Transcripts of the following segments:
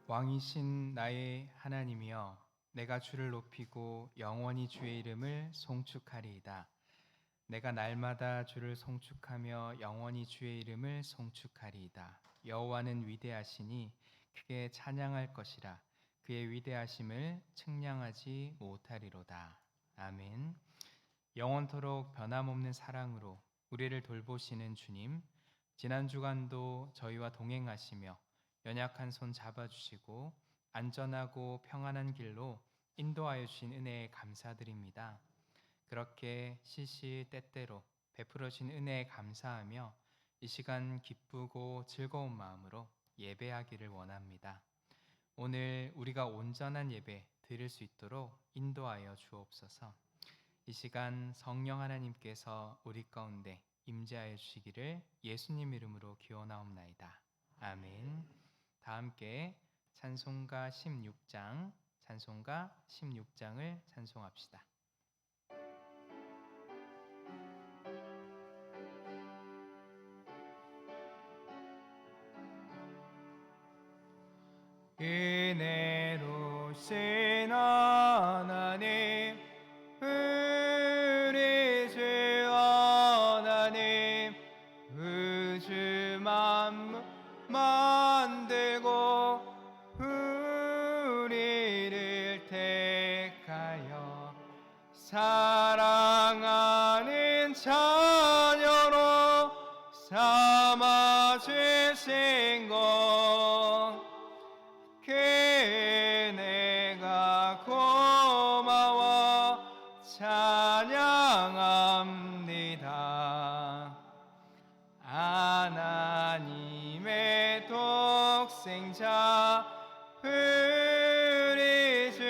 왕이신 나의 하나님이여, 내가 주를 높이고 영원히 주의 이름을 송축하리이다. 내가 날마다 주를 송축하며 영원히 주의 이름을 송축하리이다. 여호와는 위대하시니 크게 찬양할 것이라. 그의 위대하심을 측량하지 못하리로다. 아멘. 영원토록 변함없는 사랑으로 우리를 돌보시는 주님, 지난 주간도 저희와 동행하시며 연약한 손 잡아주시고 안전하고 평안한 길로 인도하여 주신 은혜에 감사드립니다. 그렇게 시시때때로 베풀어 주신 은혜에 감사하며 이 시간 기쁘고 즐거운 마음으로 예배하기를 원합니다. 오늘 우리가 온전한 예배 드릴 수 있도록 인도하여 주옵소서. 이 시간 성령 하나님께서 우리 가운데 임재하여 주시기를 예수님 이름으로 기원하옵나이다. 아멘. 다 함께 찬송가 16장을 찬송합시다. 은혜로우신 하나님, 우리 주 하나님, 우주 만물 만들고 우리를 택하여 사랑하는 자녀로 삼아주신 것, 그 은혜가 고마워 찬양합니다. 하나님의 독생자 우리 주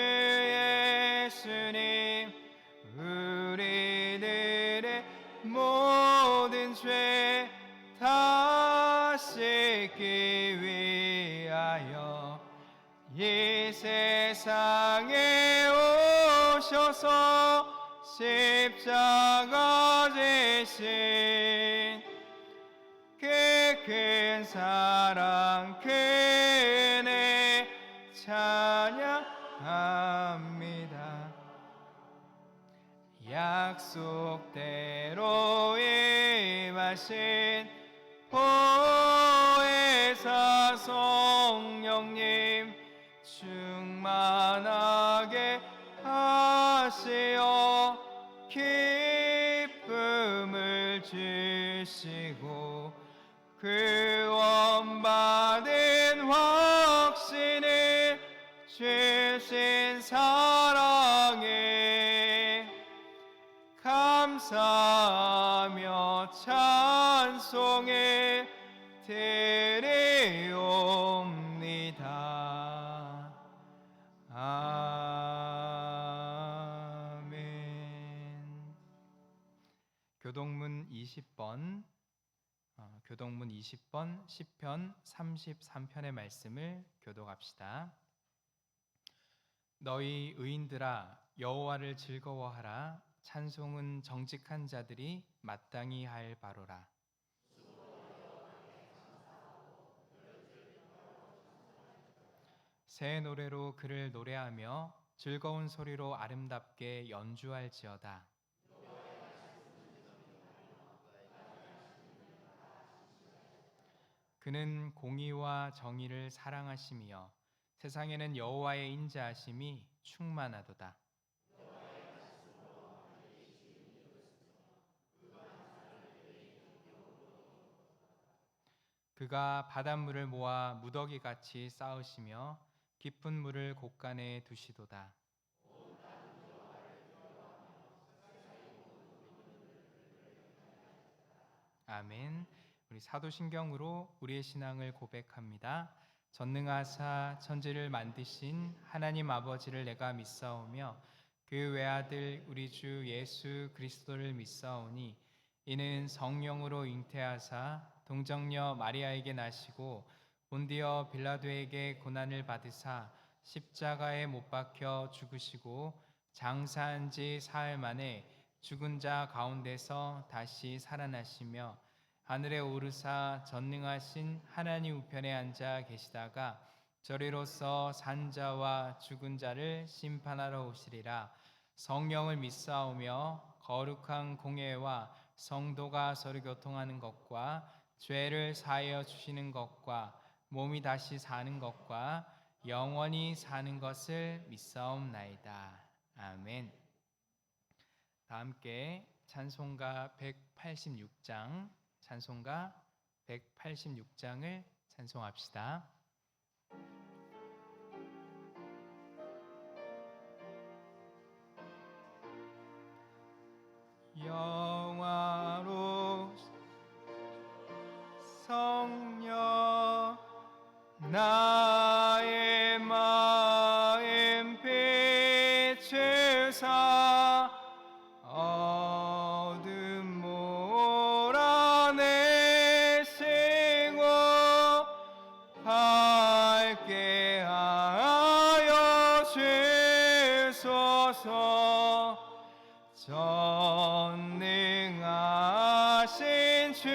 예수님, 우리들의 모든 죄 다 씻기 위하여 이 세상에 오셔서 십자가 지신 그 큰 사랑, 그 은혜 찬양합니다. 약속대로 임하신 보혜사 성령님, 충만하게 하시어 기쁨을 주시고 구원받은 확신을 주신 사랑에 감사하며 찬송을 드리옵니다. 아멘. 교동문 20번 시편 33편의 말씀을 교독합시다. 너희 의인들아, 여호와를 즐거워하라. 찬송은 정직한 자들이 마땅히 할 바로라. 새 노래로 그를 노래하며 즐거운 소리로 아름답게 연주할지어다. 그는 공의와 정의를 사랑하시며 세상에는 여호와의 인자하심이 충만하도다. 그가 바닷물을 모아 무더기같이 쌓으시며 깊은 물을 곳간에 두시도다. 아멘. 우리 사도신경으로 우리의 신앙을 고백합니다. 전능하사 천지를 만드신 하나님 아버지를 내가 믿사오며 그 외아들 우리 주 예수 그리스도를 믿사오니 이는 성령으로 잉태하사 동정녀 마리아에게 나시고 본디어 빌라도에게 고난을 받으사 십자가에 못 박혀 죽으시고 장사한 지 사흘 만에 죽은 자 가운데서 다시 살아나시며 하늘에 오르사 전능하신 하나님 우편에 앉아 계시다가 저리로서 산자와 죽은 자를 심판하러 오시리라. 성령을 믿사오며 거룩한 공예와 성도가 서로 교통하는 것과 죄를 사하여 주시는 것과 몸이 다시 사는 것과 영원히 사는 것을 믿사옵나이다. 아멘. 다 함께 찬송가 186장, 찬송가 186장을 찬송합시다. 영화로 성령 나의 마음 비추사 어둠 몰아내시고 밝게 하여 주소서. 전능하신 주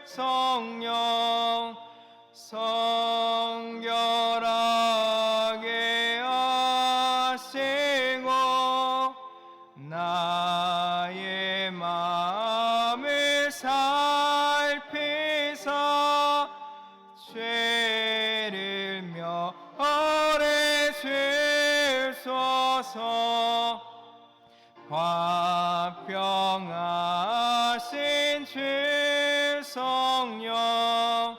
성령 성결하게 하시고 나의 마음을 살피사 죄를 멸해 주소서. 화평하신 주 성령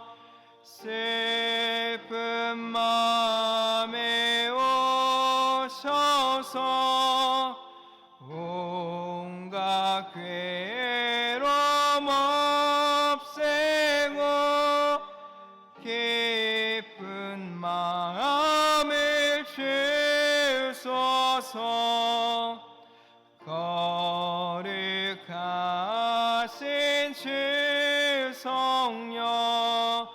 슬픈 마음에 오셔서 온갖 괴로움 없애고 기쁜 마음을 주소서. 거룩하신 주 성령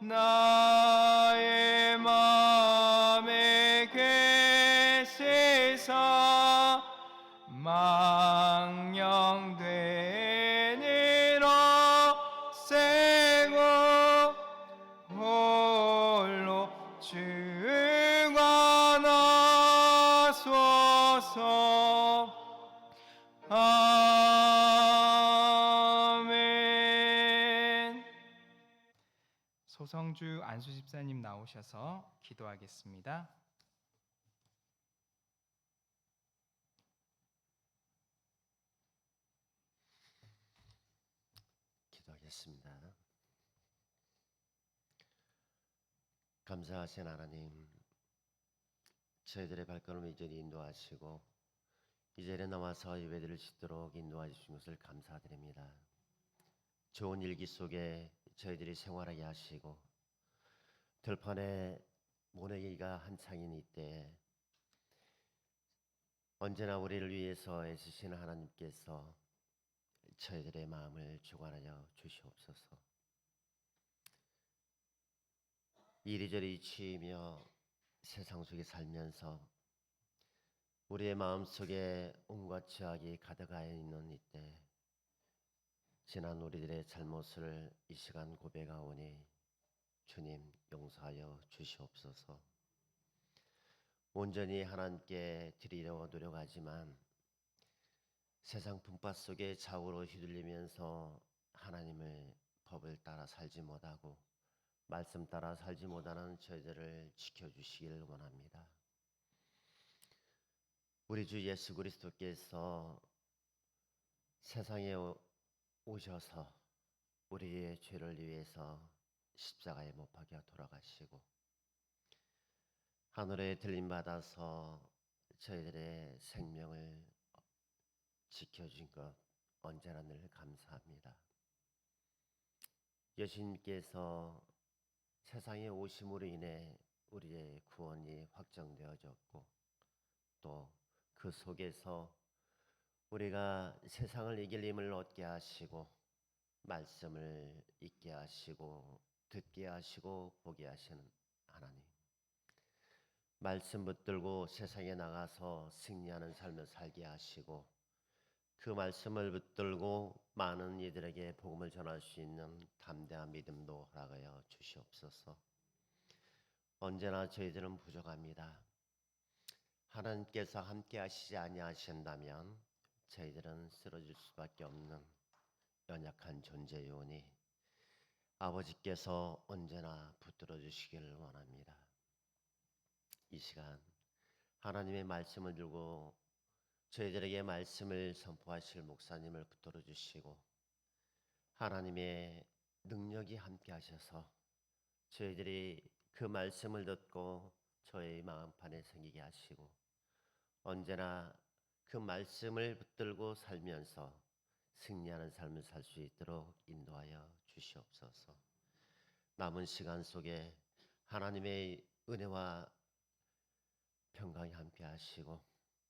나의 마음에 계시사 망령된 일 없애고 홀로 주가 나소서. 아멘. 소성주 안수 집사님 나오셔서 기도하겠습니다. 기도하겠습니다. 감사하신 하나님, 저희들의 발걸음을 이전히 인도하시고 이 자리에 나와서 예배드릴 수 있도록 인도해 주신 것을 감사드립니다. 좋은 일기 속에 저희들이 생활하게 하시고 들판에 모내기가 한창인 이때 언제나 우리를 위해서 애쓰시는 하나님께서 저희들의 마음을 주관하여 주시옵소서. 이리저리 치이며 세상 속에 살면서 우리의 마음속에 온갖 죄악이 가득하여 있는 이때 지난 우리들의 잘못을 이 시간 고백하오니 주님 용서하여 주시옵소서. 온전히 하나님께 드리려 노력하지만 세상 풍파 속에 좌우로 휘둘리면서 하나님의 법을 따라 살지 못하고 말씀 따라 살지 못하는 저희들을 지켜주시길 원합니다. 우리 주 예수 그리스도께서 세상에 오셔서 우리의 죄를 위해서 십자가에 못 박혀 돌아가시고 하늘에 들림받아서 저희들의 생명을 지켜준 것 언제나 늘 감사합니다. 예수님께서 세상에 오심으로 인해 우리의 구원이 확정되어졌고 또 그 속에서 우리가 세상을 이길 힘을 얻게 하시고 말씀을 읽게 하시고 듣게 하시고 보게 하시는 하나님, 말씀 붙들고 세상에 나가서 승리하는 삶을 살게 하시고 그 말씀을 붙들고 많은 이들에게 복음을 전할 수 있는 담대한 믿음도 허락하여 주시옵소서. 언제나 저희들은 부족합니다. 하나님께서 함께 하시지 아니하신다면 저희들은 쓰러질 수밖에 없는 연약한 존재요니 아버지께서 언제나 붙들어 주시기를 원합니다. 이 시간 하나님의 말씀을 들고 저희들에게 말씀을 선포하실 목사님을 붙들어 주시고 하나님의 능력이 함께 하셔서 저희들이 그 말씀을 듣고 저희 마음판에 생기게 하시고 언제나 그 말씀을 붙들고 살면서 승리하는 삶을 살 수 있도록 인도하여 주시옵소서. 남은 시간 속에 하나님의 은혜와 평강이 함께 하시고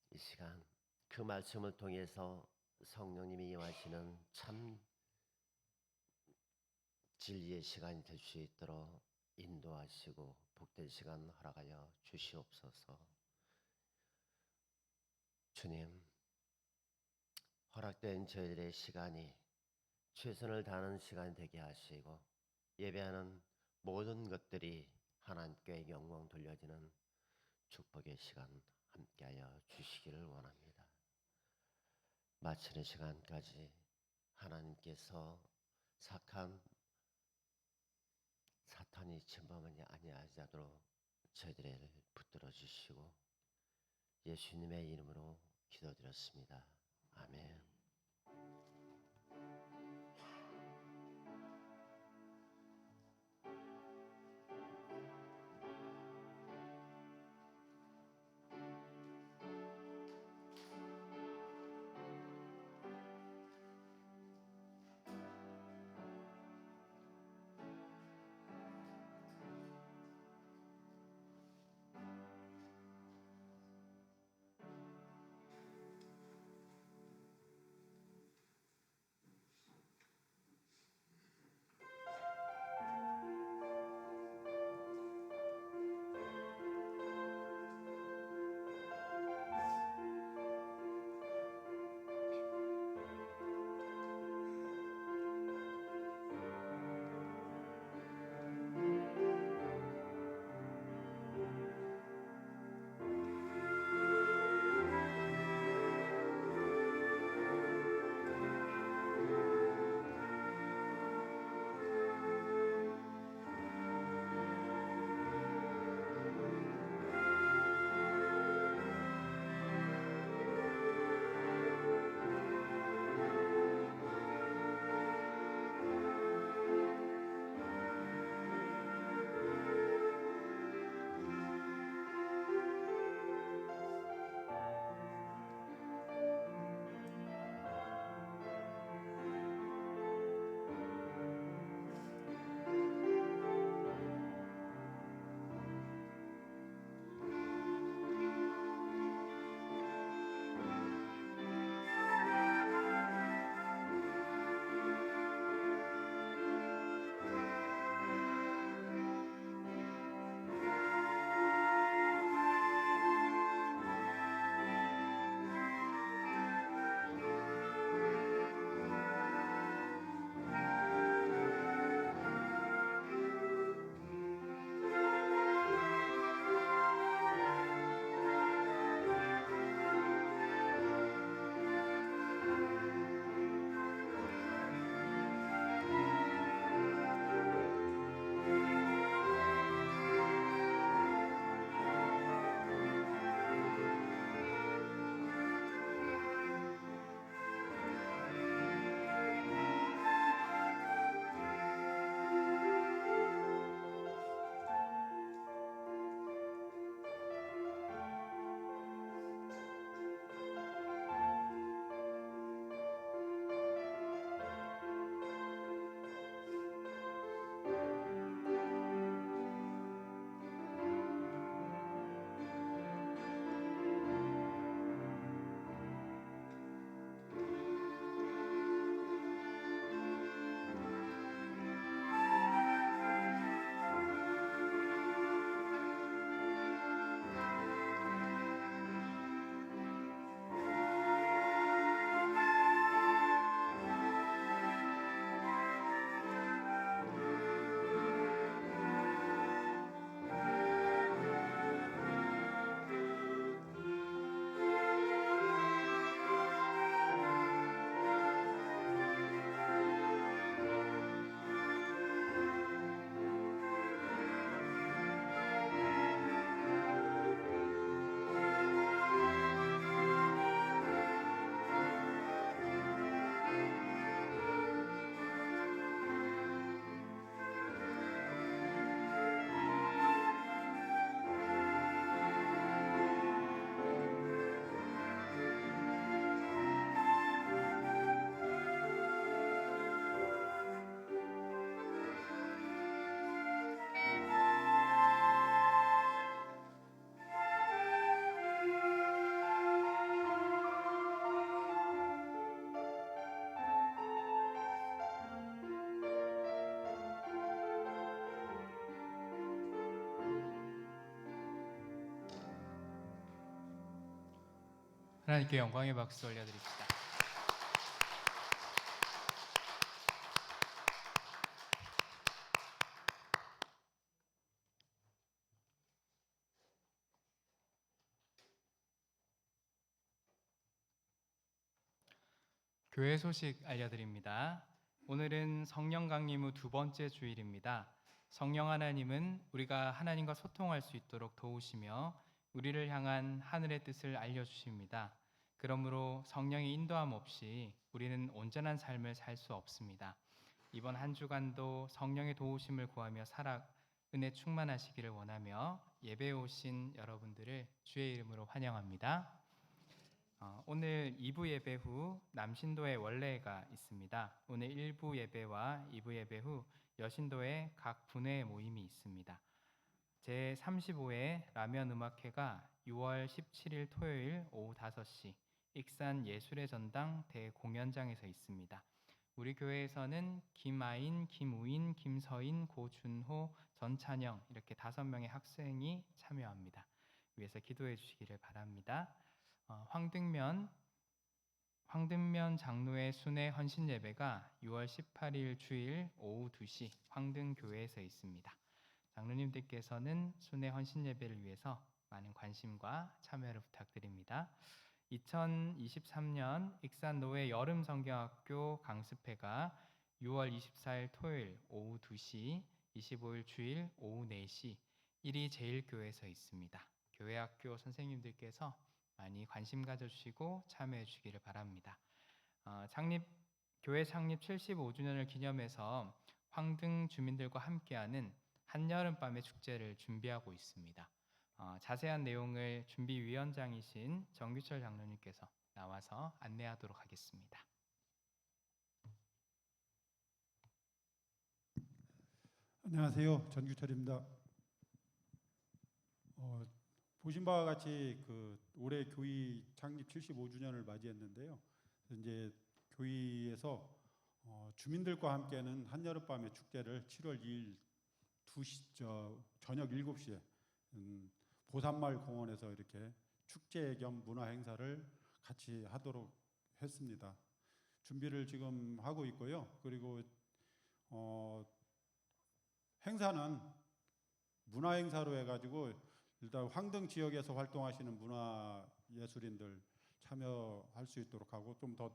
이 시간 그 말씀을 통해서 성령님이 임하시는 참 진리의 시간이 될 수 있도록 인도하시고 복된 시간 허락하여 주시옵소서. 주님, 허락된 저희들의 시간이 최선을 다하는 시간이 되게 하시고 예배하는 모든 것들이 하나님께 영광 돌려지는 축복의 시간 함께하여 주시기를 원합니다. 마치는 시간까지 하나님께서 사탄이 침범하지 아니하도록 저희들을 붙들어 주시고 예수님의 이름으로 기도드렸습니다. 아멘. 하나님께 영광의 박수 올려드립시다. 교회 소식 알려드립니다. 오늘은 성령 강림 후 두 번째 주일입니다. 성령 하나님은 우리가 하나님과 소통할 수 있도록 도우시며 우리를 향한 하늘의 뜻을 알려주십니다. 그러므로 성령의 인도함 없이 우리는 온전한 삶을 살 수 없습니다. 이번 한 주간도 성령의 도우심을 구하며 살아 은혜 충만하시기를 원하며 예배에 오신 여러분들을 주의 이름으로 환영합니다. 오늘 2부 예배 후 남신도의 원례가 있습니다. 오늘 1부 예배와 2부 예배 후 여신도의 각 분회 모임이 있습니다. 제35회 라면 음악회가 6월 17일 토요일 오후 5시 익산 예술의 전당 대공연장에서 있습니다. 우리 교회에서는 김아인, 김우인, 김서인, 고준호, 전찬영 이렇게 5명의 학생이 참여합니다. 위해서 기도해 주시기를 바랍니다. 황등면 장로의 순회 헌신 예배가 6월 18일 주일 오후 2시 황등교회에서 있습니다. 장로님들께서는 순회 헌신 예배를 위해서 많은 관심과 참여를 부탁드립니다. 2023년 익산 노회 여름 성경학교 강습회가 6월 24일 토요일 오후 2시, 25일 주일 오후 4시 1위 제일교회에서 있습니다. 교회학교 선생님들께서 많이 관심 가져주시고 참여해 주시기를 바랍니다. 교회 창립 75주년을 기념해서 황등 주민들과 함께하는 한여름밤의 축제를 준비하고 있습니다. 자세한 내용을 준비위원장이신 정규철 장로님께서 나와서 안내하도록 하겠습니다. 안녕하세요. 전규철입니다. 보신 바와 같이 올해 교회 창립 75주년을 맞이했는데요. 이제 교회에서 주민들과 함께하는 한여름밤의 축제를 7월 2일 저녁 7시에 보산마을 공원에서 이렇게 축제 겸 문화 행사를 같이 하도록 했습니다. 준비를 지금 하고 있고요. 그리고 행사는 문화 행사로 해가지고 일단 황등 지역에서 활동하시는 문화 예술인들 참여할 수 있도록 하고 좀 더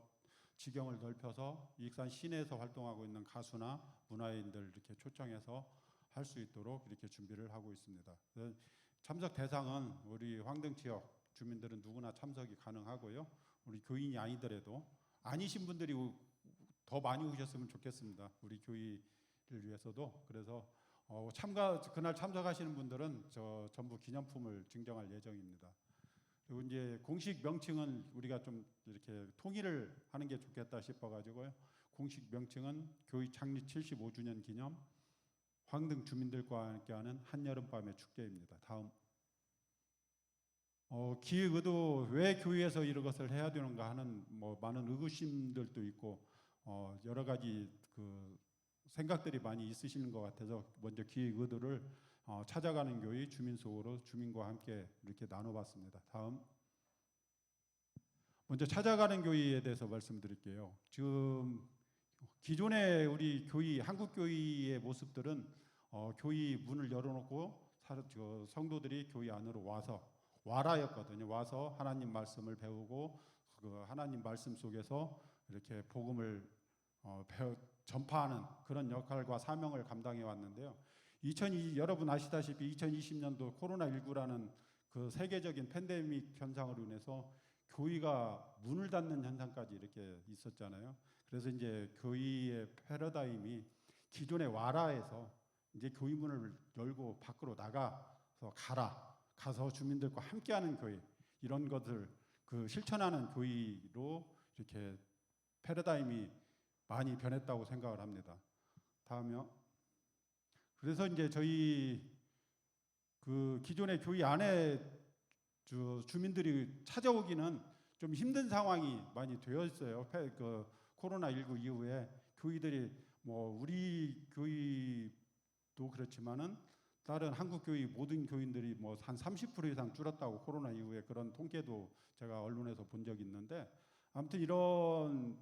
지경을 넓혀서 익산 시내에서 활동하고 있는 가수나 문화인들 이렇게 초청해서 할 수 있도록 이렇게 준비를 하고 있습니다. 참석 대상은 우리 황등 지역 주민들은 누구나 참석이 가능하고요. 우리 교인이 아니더라도 아니신 분들이 더 많이 오셨으면 좋겠습니다. 우리 교회를 위해서도. 그래서 그날 참석하시는 분들은 전부 기념품을 증정할 예정입니다. 그리고 이제 공식 명칭은 우리가 좀 이렇게 통일을 하는 게 좋겠다 싶어가지고요. 공식 명칭은 교회 창립 75주년 기념 황등 주민들과 함께하는 한여름밤의 축제입니다. 다음. 기획 의도 왜 교회에서 이런 것을 해야 되는가 하는 많은 의구심들도 있고 여러 가지 생각들이 많이 있으시는 것 같아서 먼저 기획 의도를 찾아가는 교회 주민 속으로 주민과 함께 이렇게 나눠봤습니다. 다음. 먼저 찾아가는 교회에 대해서 말씀드릴게요. 지금 기존의 우리 교회 한국 교회의 모습들은 교회 문을 열어놓고 성도들이 교회 안으로 와라였거든요. 와서 하나님 말씀을 배우고 그 하나님 말씀 속에서 이렇게 복음을 전파하는 그런 역할과 사명을 감당해 왔는데요. 여러분 아시다시피 2020년도 코로나19라는 그 세계적인 팬데믹 현상으로 인해서 교회가 문을 닫는 현상까지 이렇게 있었잖아요. 그래서 이제 교회의 패러다임이 기존의 와라에서 이제 교회 문을 열고 밖으로 나가서 가서 주민들과 함께하는 교회 이런 것을 실천하는 교회로 이렇게 패러다임이 많이 변했다고 생각을 합니다. 다음이요. 그래서 이제 저희 기존의 교회 안에 주민들이 찾아오기는 좀 힘든 상황이 많이 되어 있어요. 코로나19 이후에 교회들이 우리 교회도 그렇지만은 다른 한국 교회 모든 교인들이 뭐 한 30% 이상 줄었다고 코로나 이후에 그런 통계도 제가 언론에서 본 적이 있는데 아무튼 이런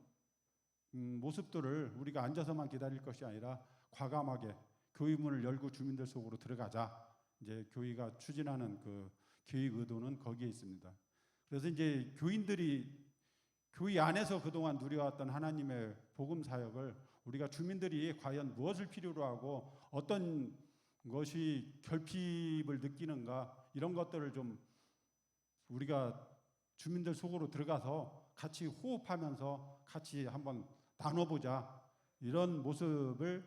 모습들을 우리가 앉아서만 기다릴 것이 아니라 과감하게 교회 문을 열고 주민들 속으로 들어가자. 이제 교회가 추진하는 그 계획 의도는 거기에 있습니다. 그래서 이제 교인들이 교회 안에서 그동안 누려왔던 하나님의 복음 사역을 우리가 주민들이 과연 무엇을 필요로 하고 어떤 것이 결핍을 느끼는가 이런 것들을 좀 우리가 주민들 속으로 들어가서 같이 호흡하면서 같이 한번 나눠보자 이런 모습을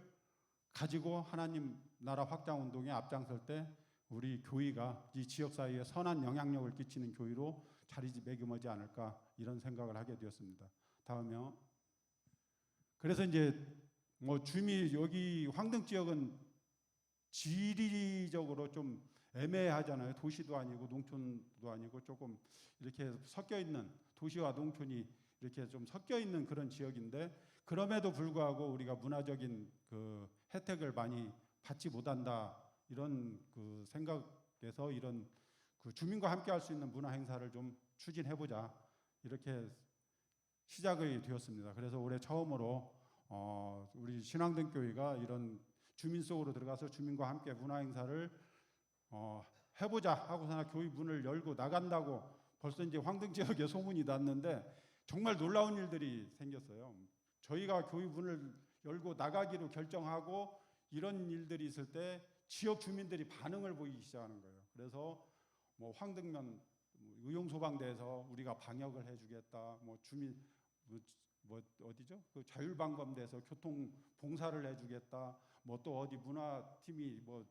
가지고 하나님 나라 확장 운동에 앞장설 때 우리 교회가 이 지역 사회에 선한 영향력을 끼치는 교회로 자리매김하지 않을까 이런 생각을 하게 되었습니다. 다음요. 그래서 이제 뭐 주민 여기 황등 지역은 지리적으로 좀 애매하잖아요. 도시도 아니고 농촌도 아니고 조금 이렇게 섞여 있는 도시와 농촌이 이렇게 좀 섞여 있는 그런 지역인데 그럼에도 불구하고 우리가 문화적인 그 혜택을 많이 받지 못한다 이런 그 생각에서 이런 그 주민과 함께 할 수 있는 문화 행사를 좀 추진해 보자 이렇게 시작이 되었습니다. 그래서 올해 처음으로 우리 신앙등교회가 이런 주민 속으로 들어가서 주민과 함께 문화 행사를 해보자 하고서나 교회 문을 열고 나간다고 벌써 이제 황등 지역에 소문이 났는데 정말 놀라운 일들이 생겼어요. 저희가 교회 문을 열고 나가기로 결정하고 이런 일들이 있을 때 지역 주민들이 반응을 보이기 시작하는 거예요. 그래서 뭐 황등면 의용소방대에서 우리가 방역을 해주겠다. 뭐 주민 뭐 어디죠? 그 자율방범대에서 교통 봉사를 해주겠다. 뭐 또 어디 문화팀이 뭐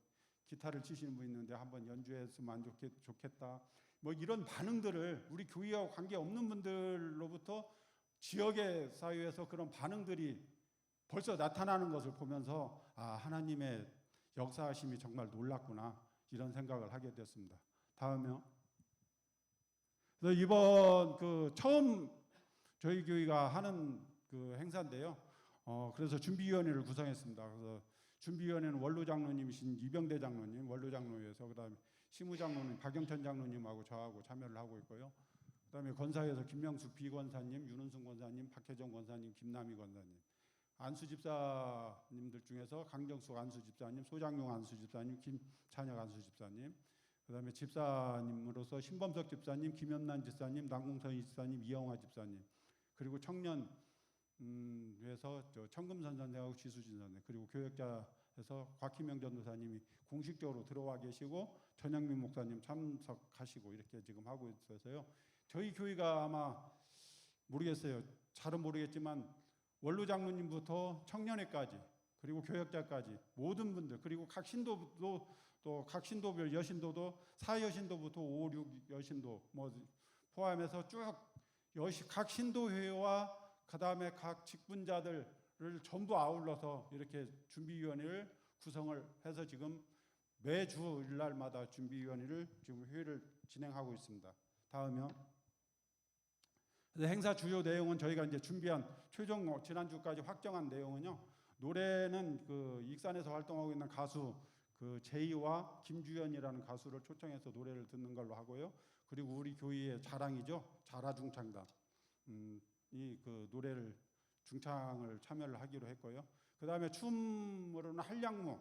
기타를 치시는 분 있는데 한번 연주했으면 좋겠다. 뭐 이런 반응들을 우리 교회와 관계 없는 분들로부터 지역의 사회에서 그런 반응들이 벌써 나타나는 것을 보면서 아 하나님의 역사하심이 정말 놀랍구나 이런 생각을 하게 됐습니다. 다음요. 그래서 이번 그 처음 저희 교회가 하는 그 행사인데요. 그래서 준비위원회를 구성했습니다. 그래서 준비위원회는 원로 장로님이신 이병대 장로님, 원로 장로회에서 그다음에 시무 장로님, 박영천 장로님하고 저하고 참여를 하고 있고요. 그다음에 권사회에서 김명숙 비권사님, 윤은승 권사님, 박혜정 권사님, 김남희 권사님, 안수 집사님들 중에서 강정숙 안수 집사님, 소장용 안수 집사님, 김찬혁 안수 집사님, 그다음에 집사님으로서 신범석 집사님, 김연난 집사님, 남궁선 집사님, 이영화 집사님, 그리고 청년 에서 청금선 선생하고 지수진 선생, 그리고 교역자에서 곽희명 전도사님이 공식적으로 들어와 계시고 전영민 목사님 참석하시고 이렇게 지금 하고 있어서요. 저희 교회가 아마 모르겠어요. 잘은 모르겠지만 원로 장로님부터 청년회까지 그리고 교역자까지 모든 분들 그리고 각 신도도 또 각 신도별 여신도도 4여신도부터 5, 6 여신도 뭐 포함해서 쭉 각 신도회와 그다음에 각 직분자들을 전부 아울러서 이렇게 준비위원회를 구성을 해서 지금 매주 일날마다 준비위원회를 지금 회의를 진행하고 있습니다. 다음요. 행사 주요 내용은 저희가 이제 준비한 최종 지난주까지 확정한 내용은요. 노래는 그 익산에서 활동하고 있는 가수 그 제이와 김주연이라는 가수를 초청해서 노래를 듣는 걸로 하고요. 그리고 우리 교회의 자랑이죠. 자라중창단. 이 그 노래를 중창을 참여를 하기로 했고요. 그 다음에 춤으로는 한량무,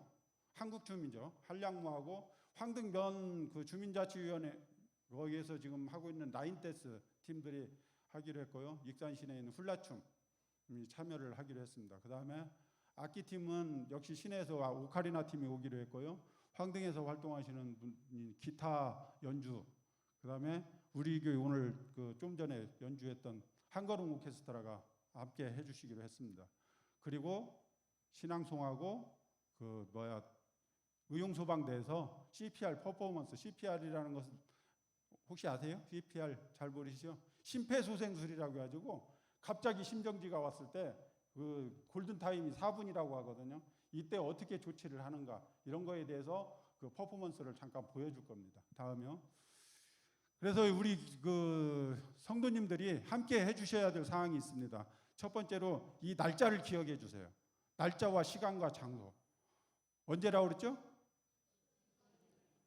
한국춤이죠. 한량무하고 황등면 그 주민자치위원회 거기에서 지금 하고 있는 라인댄스 팀들이 하기로 했고요. 익산 시내에 있는 훌라춤 참여를 하기로 했습니다. 그 다음에 악기팀은 역시 시내에서 오카리나 팀이 오기로 했고요. 황등에서 활동하시는 분이 기타 연주, 그 다음에 우리 교회 오늘 그 좀 전에 연주했던 한걸음 오케스트라가 함께 해주시기로 했습니다. 그리고 신앙송하고 그 의용소방대에서 CPR 퍼포먼스, CPR이라는 것은 혹시 아세요? CPR 잘 모르시죠? 심폐소생술이라고 해가지고 갑자기 심정지가 왔을 때 그 골든 타임이 4분이라고 하거든요. 이때 어떻게 조치를 하는가 이런 거에 대해서 그 퍼포먼스를 잠깐 보여줄 겁니다. 다음요. 그래서 우리 그 성도님들이 함께 해주셔야 될 사항이 있습니다. 첫 번째로 이 날짜를 기억해 주세요. 날짜와 시간과 장소. 언제라고 그랬죠?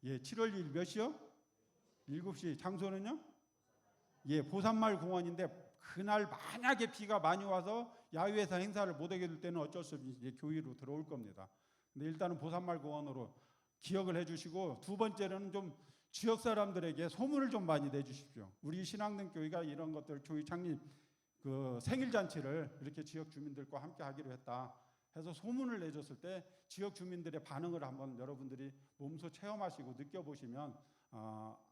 예, 7월 1일 몇 시요? 7시. 장소는요? 예, 보산마을 공원인데 그날 만약에 비가 많이 와서 야외에서 행사를 못 하게 될 때는 어쩔 수 없이 이제 교회로 들어올 겁니다. 근데 일단은 보산마을 공원으로 기억을 해주시고, 두 번째로는 좀 지역 사람들에게 소문을 좀 많이 내주십시오. 우리 신앙등교회가 이런 것들 교회 창립 그 생일 잔치를 이렇게 지역 주민들과 함께 하기로 했다 해서 소문을 내줬을 때 지역 주민들의 반응을 한번 여러분들이 몸소 체험하시고 느껴보시면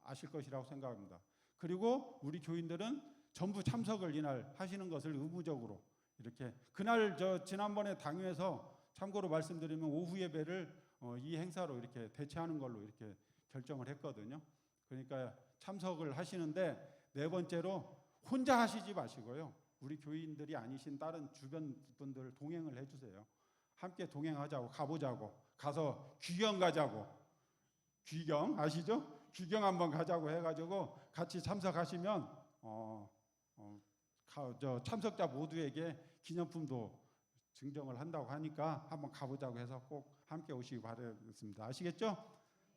아실 것이라고 생각합니다. 그리고 우리 교인들은 전부 참석을 이날 하시는 것을 의무적으로 이렇게, 그날 지난번에 당회에서 참고로 말씀드리면 오후 예배를 이 행사로 이렇게 대체하는 걸로 이렇게 결정을 했거든요. 그러니까 참석을 하시는데, 네 번째로 혼자 하시지 마시고요. 우리 교인들이 아니신 다른 주변 분들 동행을 해주세요. 함께 동행하자고, 가보자고, 가서 귀경 가자고, 귀경 아시죠? 귀경 한번 가자고 해가지고 같이 참석하시면 참석자 모두에게 기념품도 증정을 한다고 하니까 한번 가보자고 해서 꼭 함께 오시기 바라겠습니다. 아시겠죠?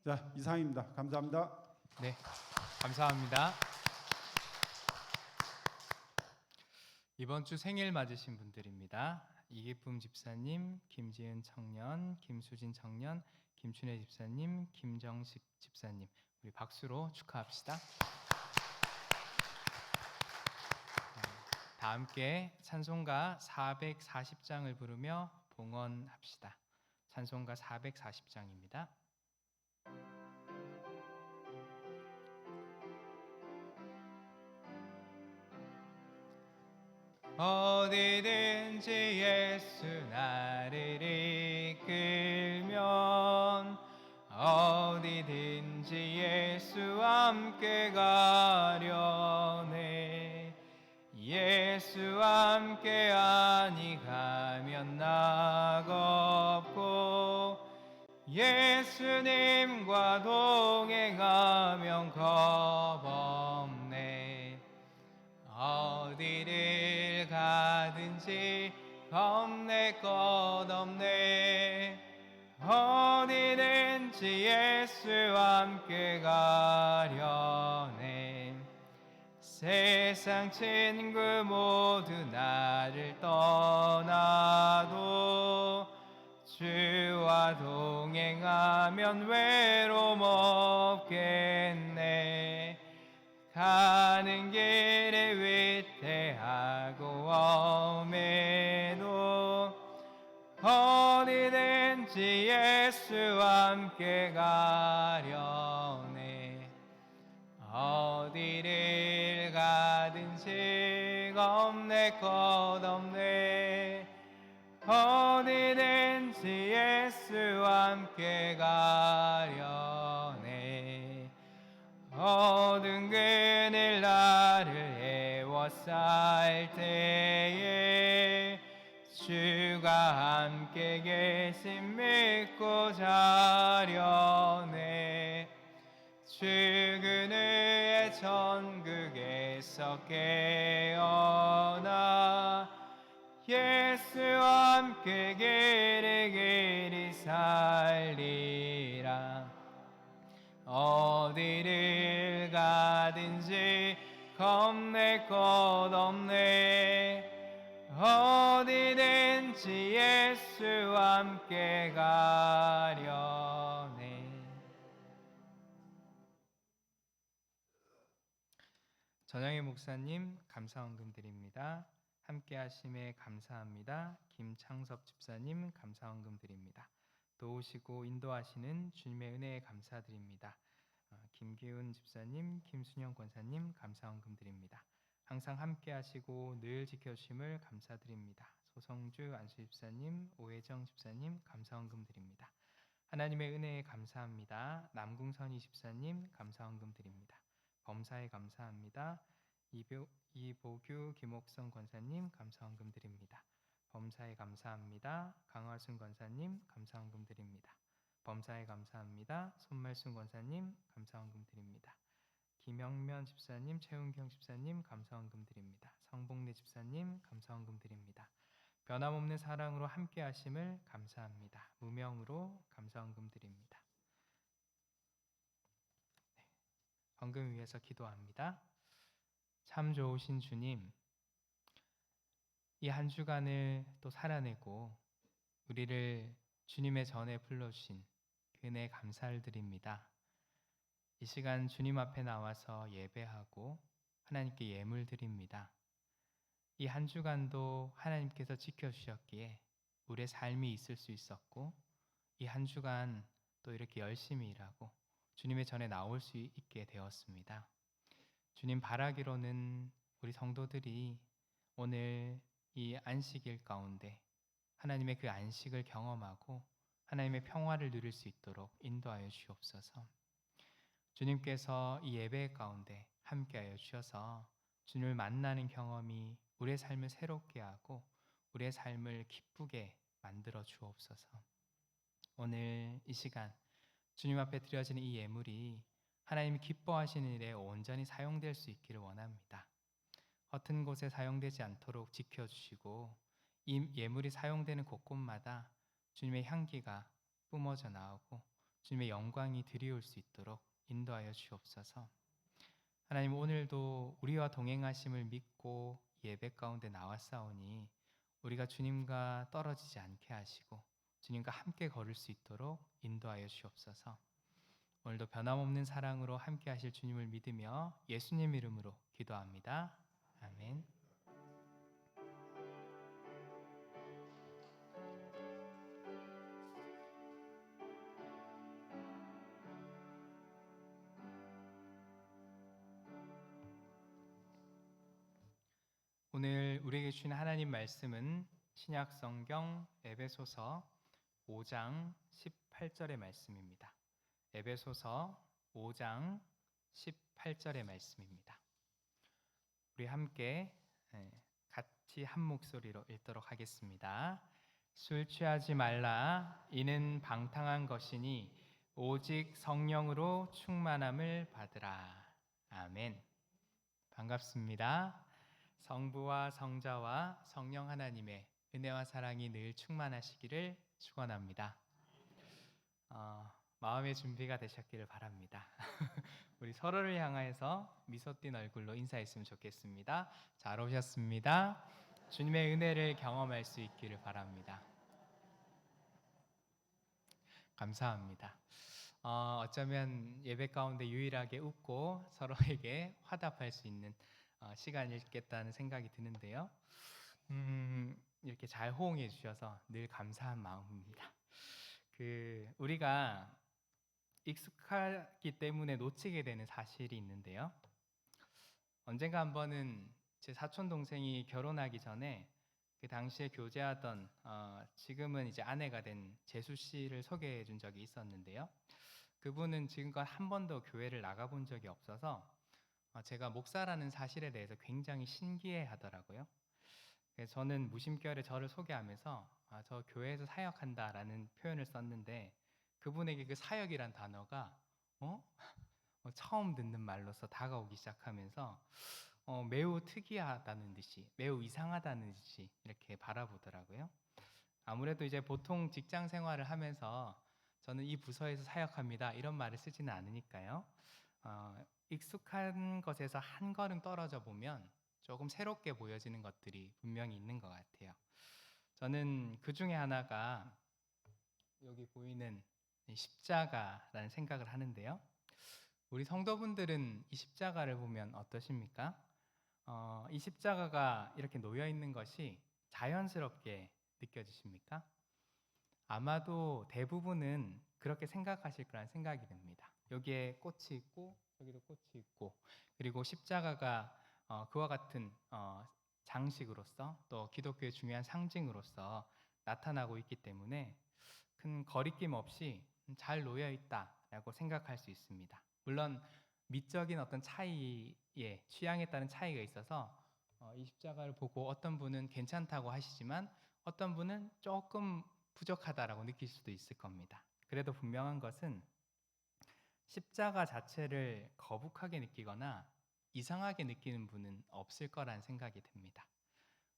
자, 이상입니다. 감사합니다. 네, 감사합니다. 이번 주 생일 맞으신 분들입니다. 이기쁨 집사님, 김지은 청년, 김수진 청년, 김춘혜 집사님, 김정식 집사님, 우리 박수로 축하합시다. 다 함께 찬송가 440장을 부르며 봉헌합시다. 찬송가 440장입니다. 어디든지 예수 나를 이끌면 어디든지 예수와 함께 가려네. 예수와 함께 아니 가면 나가 없고 예수님과 동행하면 겁없네. 어디를 가든지 겁낼 것 없네. 어디든지 예수와 함께 가려네. 세상 친구 모두 나를 떠나도 주와 동행하면 외로움 없겠네. 가는 길에 위태하고 엄해도 어디든지 예수와 함께 가려네. 어디를 가든지 겁낼 것 없네. 어디든지 예수와 함께 가려네. 어두운 그늘 나를 에워쌀 때에 주가 함께 계심 믿고 자려네. 주 그늘의 천국에서 깨어나 예수와 함께 길이 살리라. 어디를 가든지 겁낼 것 없네. 어디든지 예수와 함께 가려네. 전영희 목사님 감사헌금 드립니다. 함께 하심에 감사합니다. 김창섭 집사님 감사헌금 드립니다. 도우시고 인도하시는 주님의 은혜에 감사드립니다. 김기훈 집사님, 김순영 권사님 감사헌금 드립니다. 항상 함께 하시고 늘 지켜주심을 감사드립니다. 소성주 안수 집사님, 오혜정 집사님 감사헌금 드립니다. 하나님의 은혜에 감사합니다. 남궁선희 집사님 감사헌금 드립니다. 범사에 감사합니다. 이보규 김옥성 권사님 감사헌금 드립니다. 범사에 감사합니다. 강화순 권사님 감사헌금 드립니다. 범사에 감사합니다. 손말순 권사님 감사헌금 드립니다. 김영면 집사님, 최은경 집사님 감사헌금 드립니다. 성복래 집사님 감사헌금 드립니다. 변함없는 사랑으로 함께 하심을 감사합니다. 무명으로 감사헌금 드립니다. 헌금 위해서 기도합니다. 참 좋으신 주님, 이 한 주간을 또 살아내고 우리를 주님의 전에 불러주신 그 은혜에 감사를 드립니다. 이 시간 주님 앞에 나와서 예배하고 하나님께 예물 드립니다. 이 한 주간도 하나님께서 지켜주셨기에 우리의 삶이 있을 수 있었고, 이 한 주간 또 이렇게 열심히 일하고 주님의 전에 나올 수 있게 되었습니다. 주님, 바라기로는 우리 성도들이 오늘 이 안식일 가운데 하나님의 그 안식을 경험하고 하나님의 평화를 누릴 수 있도록 인도하여 주옵소서. 주님께서 이 예배 가운데 함께하여 주셔서 주님을 만나는 경험이 우리의 삶을 새롭게 하고 우리의 삶을 기쁘게 만들어 주옵소서. 오늘 이 시간 주님 앞에 드려지는 이 예물이 하나님이 기뻐하시는 일에 온전히 사용될 수 있기를 원합니다. 허튼 곳에 사용되지 않도록 지켜주시고 이 예물이 사용되는 곳곳마다 주님의 향기가 뿜어져 나오고 주님의 영광이 드리울 수 있도록 인도하여 주옵소서. 하나님, 오늘도 우리와 동행하심을 믿고 예배 가운데 나왔사오니 우리가 주님과 떨어지지 않게 하시고 주님과 함께 걸을 수 있도록 인도하여 주옵소서. 오늘도 변함없는 사랑으로 함께 하실 주님을 믿으며 예수님 이름으로 기도합니다. 아멘. 오늘 우리에게 주신 하나님 말씀은 신약 성경 에베소서 5장 18절의 말씀입니다. 에베소서 5장 18절의 말씀입니다. 우리 함께 같이 한 목소리로 읽도록 하겠습니다. 술 취하지 말라. 이는 방탕한 것이니 오직 성령으로 충만함을 받으라. 아멘. 반갑습니다. 성부와 성자와 성령 하나님의 은혜와 사랑이 늘 충만하시기를 축원합니다. 마음의 준비가 되셨기를 바랍니다. 우리 서로를 향하여서 미소 띤 얼굴로 인사했으면 좋겠습니다. 잘 오셨습니다. 주님의 은혜를 경험할 수 있기를 바랍니다. 감사합니다. 어쩌면 예배 가운데 유일하게 웃고 서로에게 화답할 수 있는 시간이겠다는 생각이 드는데요. 이렇게 잘 호응해 주셔서 늘 감사한 마음입니다. 우리가 익숙하기 때문에 놓치게 되는 사실이 있는데요. 언젠가 한 번은 제 사촌 동생이 결혼하기 전에 그 당시에 교제하던 지금은 이제 아내가 된 재수 씨를 소개해 준 적이 있었는데요. 그분은 지금껏 한 번도 교회를 나가본 적이 없어서 제가 목사라는 사실에 대해서 굉장히 신기해 하더라고요. 그래서 저는 무심결에 저를 소개하면서 저 교회에서 사역한다라는 표현을 썼는데 그분에게 그 사역이란 단어가 처음 듣는 말로서 다가오기 시작하면서 매우 특이하다는 듯이 매우 이상하다는 듯이 이렇게 바라보더라고요. 아무래도 이제 보통 직장 생활을 하면서 저는 이 부서에서 사역합니다 이런 말을 쓰지는 않으니까요. 익숙한 것에서 한 걸음 떨어져 보면 조금 새롭게 보여지는 것들이 분명히 있는 것 같아요. 저는 그 중에 하나가 여기 보이는 십자가라는 생각을 하는데요. 우리 성도분들은 이 십자가를 보면 어떠십니까? 이 십자가가 이렇게 놓여 있는 것이 자연스럽게 느껴지십니까? 아마도 대부분은 그렇게 생각하실 거란 생각이 듭니다. 여기에 꽃이 있고 여기도 꽃이 있고 그리고 십자가가 그와 같은 장식으로서 또 기독교의 중요한 상징으로서 나타나고 있기 때문에 큰 거리낌 없이 잘 놓여 있다라고 생각할 수 있습니다. 물론 미적인 어떤 차이에 취향에 따른 차이가 있어서 이 십자가를 보고 어떤 분은 괜찮다고 하시지만 어떤 분은 조금 부족하다라고 느낄 수도 있을 겁니다. 그래도 분명한 것은 십자가 자체를 거북하게 느끼거나 이상하게 느끼는 분은 없을 거란 생각이 듭니다.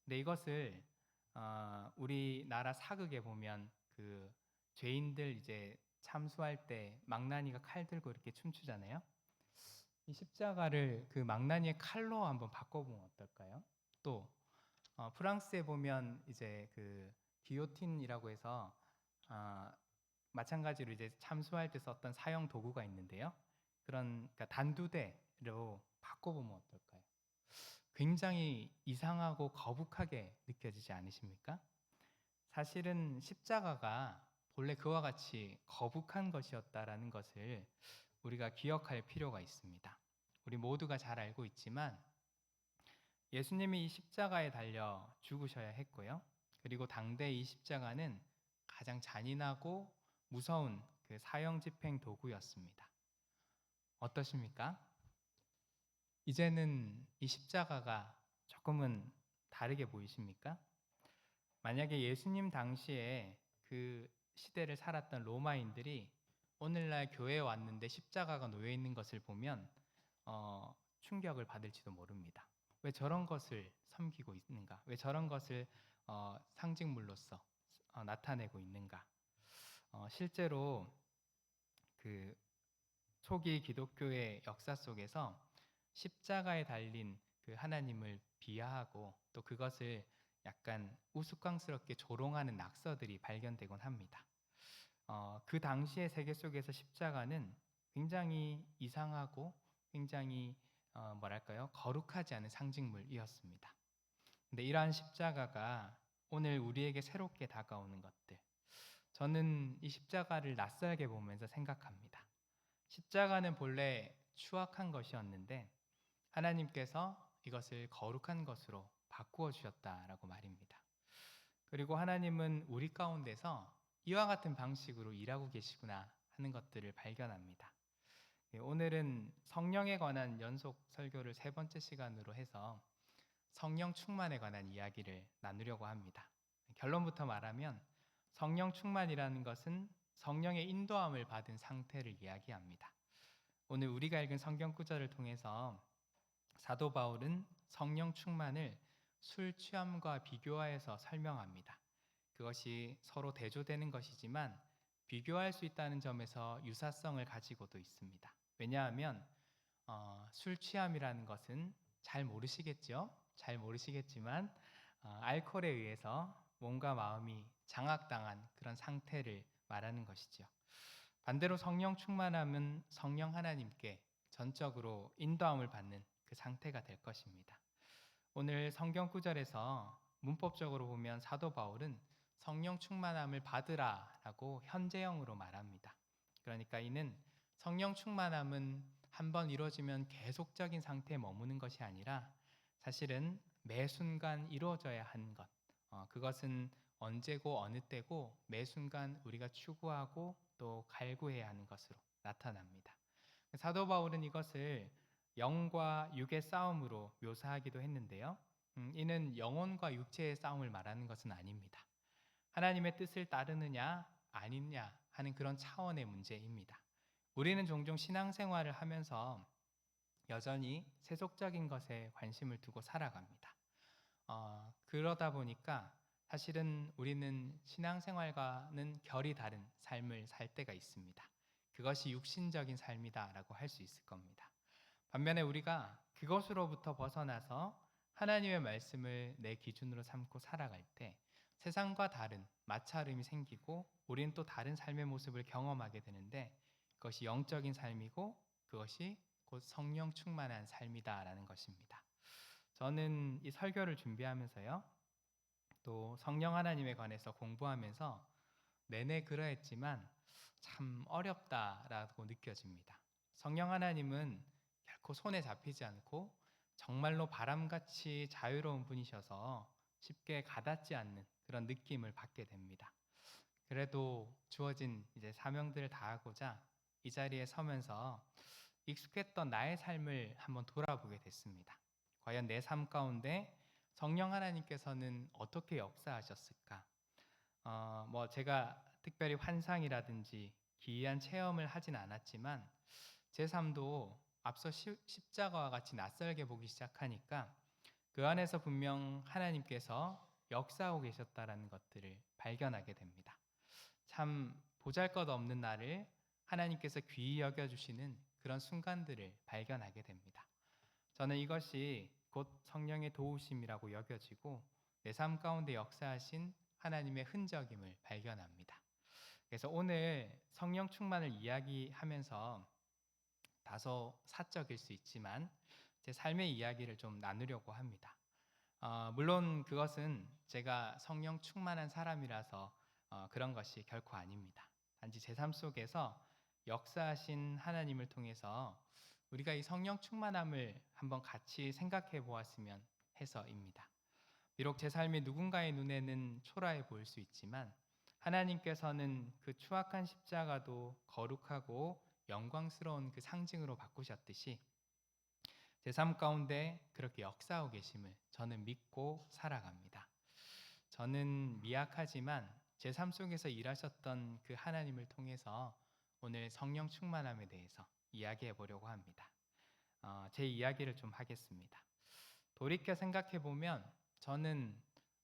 근데 이것을 우리나라 사극에 보면 그 죄인들 이제 참수할 때 망나니가 칼 들고 이렇게 춤추잖아요. 이 십자가를 그 망나니의 칼로 한번 바꿔보면 어떨까요? 또 프랑스에 보면 이제 그 기요틴이라고 해서 아, 마찬가지로 이제 참수할 때 썼던 사형 도구가 있는데요. 그러니까 단두대로 바꿔보면 어떨까요? 굉장히 이상하고 거북하게 느껴지지 않으십니까? 사실은 십자가가 본래 그와 같이 거북한 것이었다라는 것을 우리가 기억할 필요가 있습니다. 우리 모두가 잘 알고 있지만 예수님이 이 십자가에 달려 죽으셔야 했고요. 그리고 당대 이 십자가는 가장 잔인하고 무서운 그 사형 집행 도구였습니다. 어떠십니까? 이제는 이 십자가가 조금은 다르게 보이십니까? 만약에 예수님 당시에 그 시대를 살았던 로마인들이 오늘날 교회에 왔는데 십자가가 놓여 있는 것을 보면 충격을 받을지도 모릅니다. 왜 저런 것을 섬기고 있는가? 왜 저런 것을 상징물로서 나타내고 있는가? 실제로 그 초기 기독교의 역사 속에서 십자가에 달린 그 하나님을 비하하고 또 그것을 약간 우스꽝스럽게 조롱하는 낙서들이 발견되곤 합니다. 그 당시의 세계 속에서 십자가는 굉장히 이상하고 굉장히 뭐랄까요? 거룩하지 않은 상징물이었습니다. 근데 이러한 십자가가 오늘 우리에게 새롭게 다가오는 것들, 저는 이 십자가를 낯설게 보면서 생각합니다. 십자가는 본래 추악한 것이었는데 하나님께서 이것을 거룩한 것으로 바꾸어 주셨다라고 말입니다. 그리고 하나님은 우리 가운데서 이와 같은 방식으로 일하고 계시구나 하는 것들을 발견합니다. 오늘은 성령에 관한 연속 설교를 3번째 시간으로 해서 성령 충만에 관한 이야기를 나누려고 합니다. 결론부터 말하면 성령 충만이라는 것은 성령의 인도함을 받은 상태를 이야기합니다. 오늘 우리가 읽은 성경 구절을 통해서 사도 바울은 성령 충만을 술 취함과 비교하여서 설명합니다. 그것이 서로 대조되는 것이지만 비교할 수 있다는 점에서 유사성을 가지고도 있습니다. 왜냐하면 술 취함이라는 것은 잘 모르시겠죠? 잘 모르시겠지만 알코올에 의해서 몸과 마음이 장악당한 그런 상태를 말하는 것이죠. 반대로 성령 충만함은 성령 하나님께 전적으로 인도함을 받는 그 상태가 될 것입니다. 오늘 성경 구절에서 문법적으로 보면 사도 바울은 성령 충만함을 받으라라고 현재형으로 말합니다. 그러니까 이는 성령 충만함은 한번 이루어지면 계속적인 상태에 머무는 것이 아니라 사실은 매 순간 이루어져야 하는 것, 그것은 언제고 어느 때고 매 순간 우리가 추구하고 또 갈구해야 하는 것으로 나타납니다. 사도 바울은 이것을 영과 육의 싸움으로 묘사하기도 했는데요. 이는 영혼과 육체의 싸움을 말하는 것은 아닙니다. 하나님의 뜻을 따르느냐 아니냐 하는 그런 차원의 문제입니다. 우리는 종종 신앙생활을 하면서 여전히 세속적인 것에 관심을 두고 살아갑니다. 그러다 보니까 사실은 우리는 신앙생활과는 결이 다른 삶을 살 때가 있습니다. 그것이 육신적인 삶이다라고 할 수 있을 겁니다. 반면에 우리가 그것으로부터 벗어나서 하나님의 말씀을 내 기준으로 삼고 살아갈 때 세상과 다른 마찰음이 생기고 우리는 또 다른 삶의 모습을 경험하게 되는데 그것이 영적인 삶이고 그것이 곧 성령 충만한 삶이다라는 것입니다. 저는 이 설교를 준비하면서요. 또 성령 하나님에 관해서 공부하면서 내내 그러했지만 참 어렵다라고 느껴집니다. 성령 하나님은 결코 손에 잡히지 않고 정말로 바람같이 자유로운 분이셔서 쉽게 가닿지 않는 그런 느낌을 받게 됩니다. 그래도 주어진 이제 사명들을 다하고자 이 자리에 서면서 익숙했던 나의 삶을 한번 돌아보게 됐습니다. 과연 내 삶 가운데 성령 하나님께서는 어떻게 역사하셨을까? 제가 특별히 환상이라든지 기이한 체험을 하진 않았지만 제 삶도 앞서 십자가와 같이 낯설게 보기 시작하니까 그 안에서 분명 하나님께서 역사하고 계셨다라는 것들을 발견하게 됩니다. 참 보잘것없는 나를 하나님께서 귀히 여겨주시는 그런 순간들을 발견하게 됩니다. 저는 이것이 곧 성령의 도우심이라고 여겨지고 내 삶 가운데 역사하신 하나님의 흔적임을 발견합니다. 그래서 오늘 성령 충만을 이야기하면서 다소 사적일 수 있지만 제 삶의 이야기를 좀 나누려고 합니다. 물론 그것은 제가 성령 충만한 사람이라서 그런 것이 결코 아닙니다. 단지 제 삶 속에서 역사하신 하나님을 통해서 우리가 이 성령 충만함을 한번 같이 생각해 보았으면 해서입니다. 비록 제 삶이 누군가의 눈에는 초라해 보일 수 있지만 하나님께서는 그 추악한 십자가도 거룩하고 영광스러운 그 상징으로 바꾸셨듯이 제 삶 가운데 그렇게 역사하고 계심을 저는 믿고 살아갑니다. 저는 미약하지만 제 삶 속에서 일하셨던 그 하나님을 통해서 오늘 성령 충만함에 대해서 이야기해 보려고 합니다. 제 이야기를 좀 하겠습니다. 돌이켜 생각해 보면 저는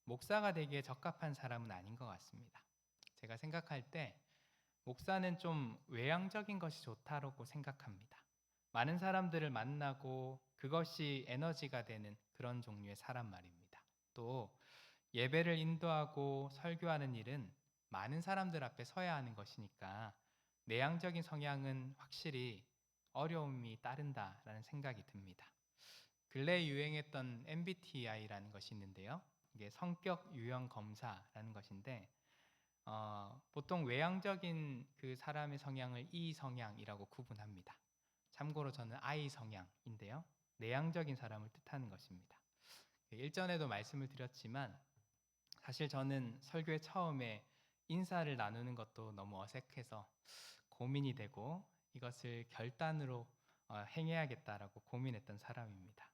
목사가 되기에 적합한 사람은 아닌 것 같습니다. 제가 생각할 때 목사는 좀 외향적인 것이 좋다고 생각합니다. 많은 사람들을 만나고 그것이 에너지가 되는 그런 종류의 사람 말입니다. 또 예배를 인도하고 설교하는 일은 많은 사람들 앞에 서야 하는 것이니까 내향적인 성향은 확실히 어려움이 따른다라는 생각이 듭니다. 근래에 유행했던 MBTI라는 것이 있는데요. 이게 성격 유형 검사라는 것인데 보통 외향적인 그 사람의 성향을 E 성향이라고 구분합니다. 참고로 저는 I 성향인데요. 내향적인 사람을 뜻하는 것입니다. 일전에도 말씀을 드렸지만 사실 저는 설교의 처음에 인사를 나누는 것도 너무 어색해서 고민이 되고 이것을 결단으로 행해야겠다라고 고민했던 사람입니다.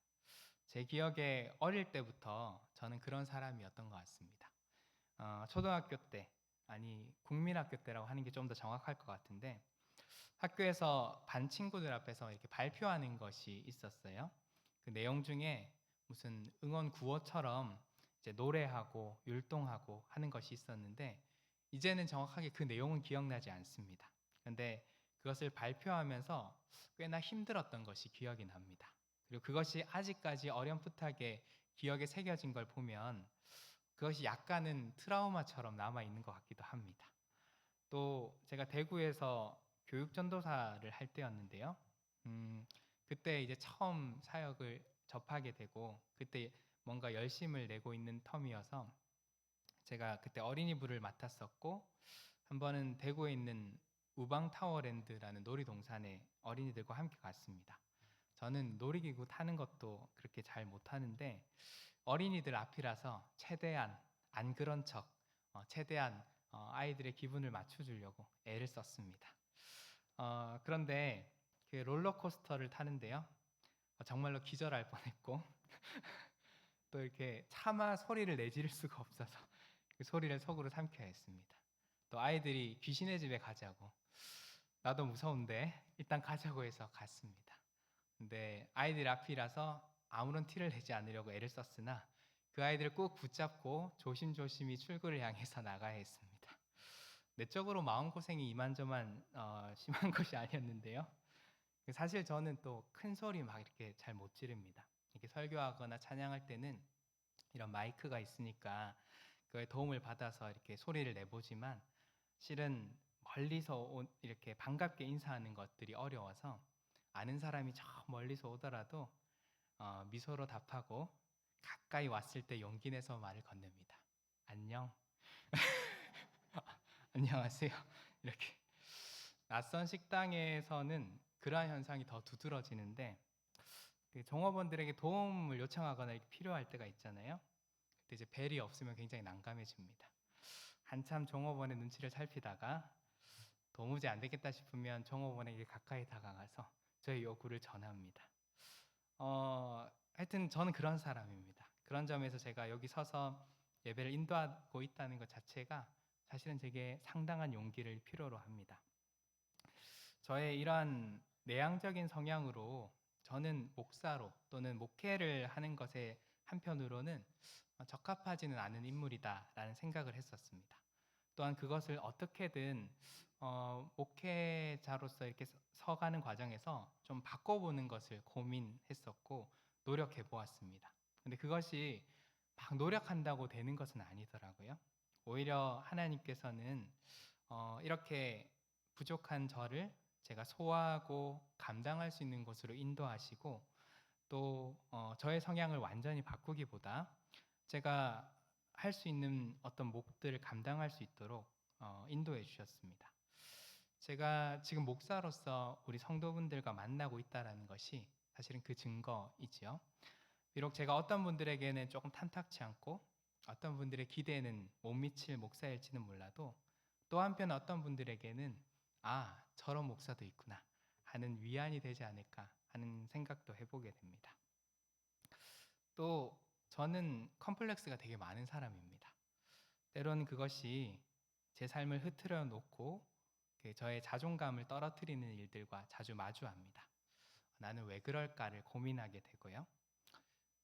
제 기억에 어릴 때부터 저는 그런 사람이었던 것 같습니다. 초등학교 때, 아니 국민학교 때라고 하는 게 좀 더 정확할 것 같은데 학교에서 반 친구들 앞에서 이렇게 발표하는 것이 있었어요. 그 내용 중에 무슨 응원 구호처럼 이제 노래하고 율동하고 하는 것이 있었는데 이제는 정확하게 그 내용은 기억나지 않습니다. 그런데 그것을 발표하면서 꽤나 힘들었던 것이 기억이 납니다. 그리고 그것이 아직까지 어렴풋하게 기억에 새겨진 걸 보면 그것이 약간은 트라우마처럼 남아 있는 것 같기도 합니다. 또 제가 대구에서 교육 전도사를 할 때였는데요. 그때 이제 처음 사역을 접하게 되고 그때 뭔가 열심을 내고 있는 텀이어서 제가 그때 어린이부를 맡았었고 한 번은 대구에 있는 우방타워랜드라는 놀이동산에 어린이들과 함께 갔습니다. 저는 놀이기구 타는 것도 그렇게 잘 못하는데 어린이들 앞이라서 최대한 안 그런 척, 최대한 아이들의 기분을 맞춰주려고 애를 썼습니다. 그런데 그 롤러코스터를 타는데요. 정말로 기절할 뻔했고 또 이렇게 차마 소리를 내지를 수가 없어서 그 소리를 속으로 삼켜야 했습니다. 또 아이들이 귀신의 집에 가자고 나도 무서운데 일단 가자고 해서 갔습니다. 근데 아이들 앞이라서 아무런 티를 내지 않으려고 애를 썼으나 그 아이들을 꼭 붙잡고 조심조심히 출구를 향해서 나가야 했습니다. 내적으로 마음고생이 이만저만 심한 것이 아니었는데요. 사실 저는 또 큰 소리 막 이렇게 잘 못 지릅니다. 이렇게 설교하거나 찬양할 때는 이런 마이크가 있으니까 그의 도움을 받아서 이렇게 소리를 내보지만 실은 멀리서 이렇게 반갑게 인사하는 것들이 어려워서 아는 사람이 저 멀리서 오더라도 미소로 답하고 가까이 왔을 때 용기 내서 말을 건넵니다. 안녕. 안녕하세요. 이렇게 낯선 식당에서는 그러한 현상이 더 두드러지는데 그 종업원들에게 도움을 요청하거나 이렇게 필요할 때가 있잖아요. 그때 이제 벨이 없으면 굉장히 난감해집니다. 한참 종업원의 눈치를 살피다가 도무지 안 되겠다 싶으면 종업원에게 가까이 다가가서 저의 요구를 전합니다. 하여튼 저는 그런 사람입니다. 그런 점에서 제가 여기 서서 예배를 인도하고 있다는 것 자체가 사실은 제게 상당한 용기를 필요로 합니다. 저의 이러한 내향적인 성향으로 저는 목사로 또는 목회를 하는 것에 한편으로는 적합하지는 않은 인물이다라는 생각을 했었습니다. 또한 그것을 어떻게든 목회자로서 이렇게 서가는 과정에서 좀 바꿔보는 것을 고민했었고 노력해 보았습니다. 근데 그것이 막 노력한다고 되는 것은 아니더라고요. 오히려 하나님께서는 이렇게 부족한 저를 제가 소화하고 감당할 수 있는 곳으로 인도하시고 또 저의 성향을 완전히 바꾸기보다 제가 할 수 있는 어떤 몫들을 감당할 수 있도록 인도해 주셨습니다. 제가 지금 목사로서 우리 성도분들과 만나고 있다는 것이 사실은 그 증거이지요. 비록 제가 어떤 분들에게는 조금 탐탁치 않고 어떤 분들의 기대에는 못 미칠 목사일지는 몰라도 또 한편 어떤 분들에게는 아, 저런 목사도 있구나 하는 위안이 되지 않을까 하는 생각도 해보게 됩니다. 또 저는 컴플렉스가 되게 많은 사람입니다. 때로는 그것이 제 삶을 흐트러 놓고 저의 자존감을 떨어뜨리는 일들과 자주 마주합니다. 나는 왜 그럴까를 고민하게 되고요.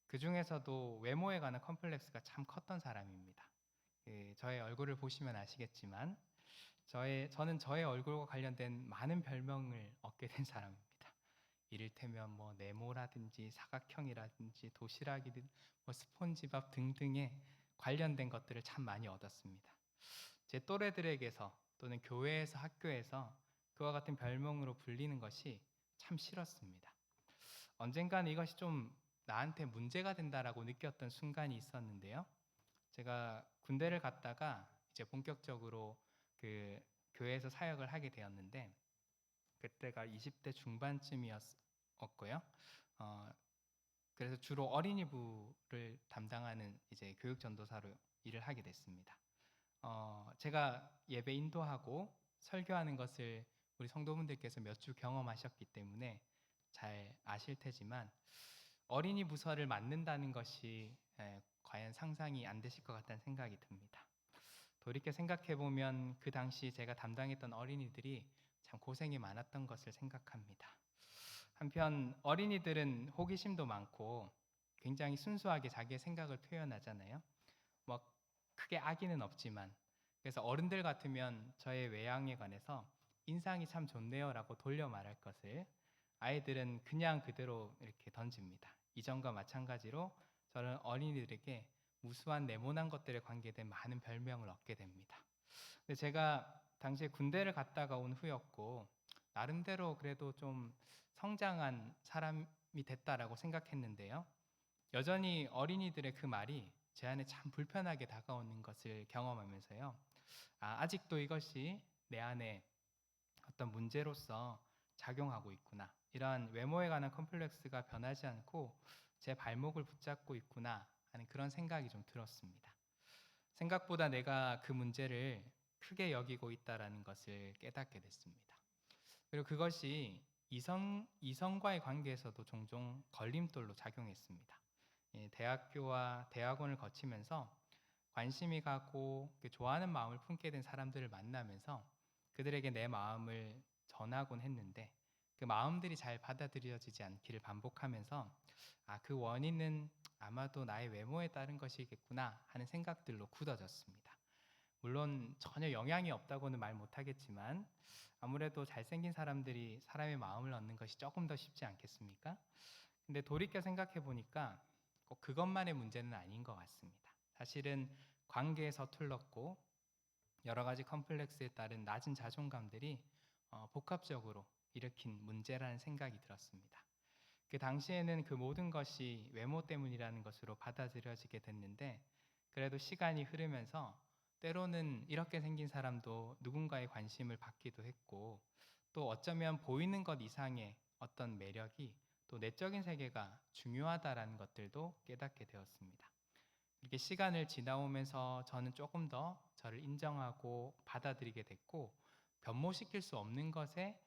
그 중에서도 외모에 관한 컴플렉스가 참 컸던 사람입니다. 저의 얼굴을 보시면 아시겠지만 저는 저의 얼굴과 관련된 많은 별명을 얻게 된 사람입니다. 이를테면 뭐 네모라든지 사각형이라든지 도시락이든 뭐 스폰지밥 등등의 관련된 것들을 참 많이 얻었습니다. 제 또래들에게서 또는 교회에서 학교에서 그와 같은 별명으로 불리는 것이 참 싫었습니다. 언젠가는 이것이 좀 나한테 문제가 된다라고 느꼈던 순간이 있었는데요. 제가 군대를 갔다가 이제 본격적으로 그 교회에서 사역을 하게 되었는데 그때가 20대 중반쯤이었고요. 그래서 주로 어린이부를 담당하는 이제 교육 전도사로 일을 하게 됐습니다. 제가 예배 인도하고 설교하는 것을 우리 성도분들께서 몇 주 경험하셨기 때문에 잘 아실 테지만 어린이 부서를 맡는다는 것이 과연 상상이 안 되실 것 같다는 생각이 듭니다. 돌이켜 생각해 보면 그 당시 제가 담당했던 어린이들이 참 고생이 많았던 것을 생각합니다. 한편 어린이들은 호기심도 많고 굉장히 순수하게 자기의 생각을 표현하잖아요. 뭐 크게 악의는 없지만 그래서 어른들 같으면 저의 외양에 관해서 인상이 참 좋네요라고 돌려 말할 것을 아이들은 그냥 그대로 이렇게 던집니다. 이전과 마찬가지로 저는 어린이들에게 무수한 네모난 것들에 관계된 많은 별명을 얻게 됩니다. 근데 제가 당시에 군대를 갔다가 온 후였고 나름대로 그래도 좀 성장한 사람이 됐다라고 생각했는데요. 여전히 어린이들의 그 말이 제 안에 참 불편하게 다가오는 것을 경험하면서요. 아직도 이것이 내 안에 어떤 문제로서 작용하고 있구나. 이러한 외모에 관한 컴플렉스가 변하지 않고 제 발목을 붙잡고 있구나 하는 그런 생각이 좀 들었습니다. 생각보다 내가 그 문제를 크게 여기고 있다라는 것을 깨닫게 됐습니다. 그리고 그것이 이성과의 관계에서도 종종 걸림돌로 작용했습니다. 대학교와 대학원을 거치면서 관심이 가고 좋아하는 마음을 품게 된 사람들을 만나면서 그들에게 내 마음을 전하곤 했는데 그 마음들이 잘 받아들여지지 않기를 반복하면서 그 원인은 아마도 나의 외모에 따른 것이겠구나 하는 생각들로 굳어졌습니다. 물론 전혀 영향이 없다고는 말 못하겠지만 아무래도 잘생긴 사람들이 사람의 마음을 얻는 것이 조금 더 쉽지 않겠습니까? 근데 돌이켜 생각해 보니까 꼭 그것만의 문제는 아닌 것 같습니다. 사실은 관계에 서툴렀고 여러 가지 컴플렉스에 따른 낮은 자존감들이 복합적으로 일으킨 문제라는 생각이 들었습니다. 그 당시에는 그 모든 것이 외모 때문이라는 것으로 받아들여지게 됐는데 그래도 시간이 흐르면서 때로는 이렇게 생긴 사람도 누군가의 관심을 받기도 했고 또 어쩌면 보이는 것 이상의 어떤 매력이 또 내적인 세계가 중요하다라는 것들도 깨닫게 되었습니다. 이렇게 시간을 지나오면서 저는 조금 더 저를 인정하고 받아들이게 됐고 변모시킬 수 없는 것에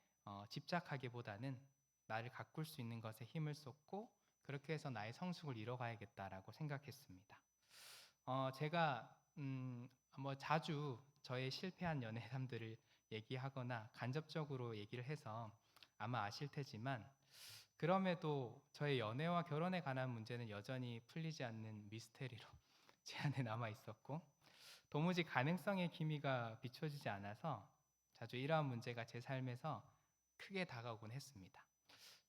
집착하기보다는 나를 가꿀 수 있는 것에 힘을 쏟고 그렇게 해서 나의 성숙을 이뤄가야겠다라고 생각했습니다. 제가 뭐 자주 저의 실패한 연애담들을 얘기하거나 간접적으로 얘기를 해서 아마 아실 테지만 그럼에도 저의 연애와 결혼에 관한 문제는 여전히 풀리지 않는 미스테리로 제 안에 남아 있었고 도무지 가능성의 기미가 비춰지지 않아서 자주 이러한 문제가 제 삶에서 크게 다가오곤 했습니다.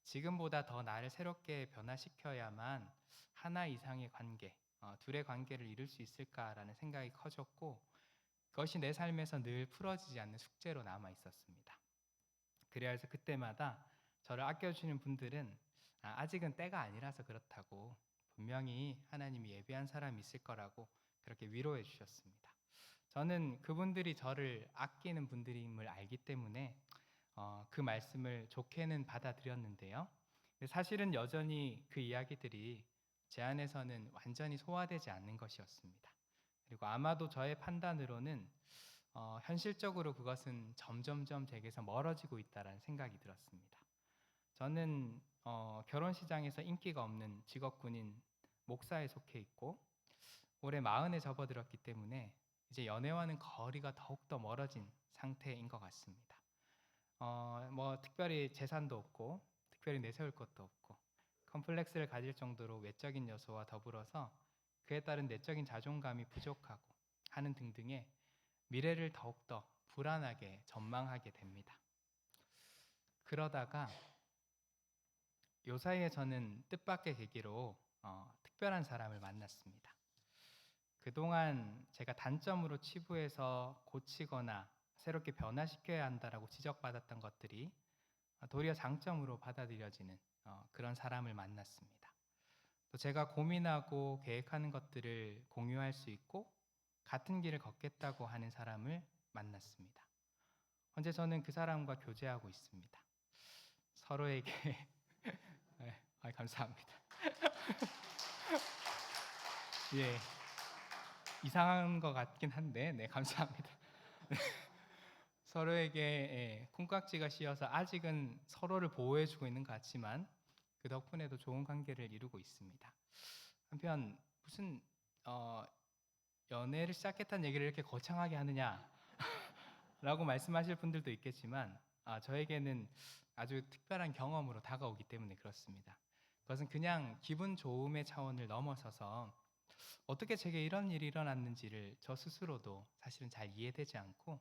지금보다 더 나를 새롭게 변화시켜야만 하나 이상의 관계, 둘의 관계를 이룰 수 있을까라는 생각이 커졌고 그것이 내 삶에서 늘 풀어지지 않는 숙제로 남아 있었습니다. 그래서 그때마다 저를 아껴주시는 분들은 아직은 때가 아니라서 그렇다고 분명히 하나님이 예비한 사람이 있을 거라고 그렇게 위로해 주셨습니다. 저는 그분들이 저를 아끼는 분들임을 알기 때문에 그 말씀을 좋게는 받아들였는데요. 사실은 여전히 그 이야기들이 제 안에서는 완전히 소화되지 않는 것이었습니다. 그리고 아마도 저의 판단으로는 현실적으로 그것은 점점점 제게서 멀어지고 있다는 생각이 들었습니다. 저는 결혼 시장에서 인기가 없는 직업군인 목사에 속해 있고 올해 40에 접어들었기 때문에 이제 연애와는 거리가 더욱더 멀어진 상태인 것 같습니다. 뭐 특별히 재산도 없고 특별히 내세울 것도 없고 컴플렉스를 가질 정도로 외적인 요소와 더불어서 그에 따른 내적인 자존감이 부족하고 하는 등등의 미래를 더욱더 불안하게 전망하게 됩니다. 그러다가 요 사이에 저는 뜻밖의 계기로 특별한 사람을 만났습니다. 그동안 제가 단점으로 치부해서 고치거나 새롭게 변화시켜야 한다라고 지적받았던 것들이 도리어 장점으로 받아들여지는 그런 사람을 만났습니다. 또 제가 고민하고 계획하는 것들을 공유할 수 있고 같은 길을 걷겠다고 하는 사람을 만났습니다. 현재 저는 그 사람과 교제하고 있습니다. 서로에게 네, 감사합니다. 예, 이상한 것 같긴 한데, 네, 감사합니다. 서로에게 콩깍지가 씌어서 아직은 서로를 보호해주고 있는 것 같지만 그 덕분에도 좋은 관계를 이루고 있습니다. 한편 무슨 연애를 시작했다는 얘기를 이렇게 거창하게 하느냐 라고 말씀하실 분들도 있겠지만 저에게는 아주 특별한 경험으로 다가오기 때문에 그렇습니다. 그것은 그냥 기분 좋음의 차원을 넘어서서 어떻게 제게 이런 일이 일어났는지를 저 스스로도 사실은 잘 이해되지 않고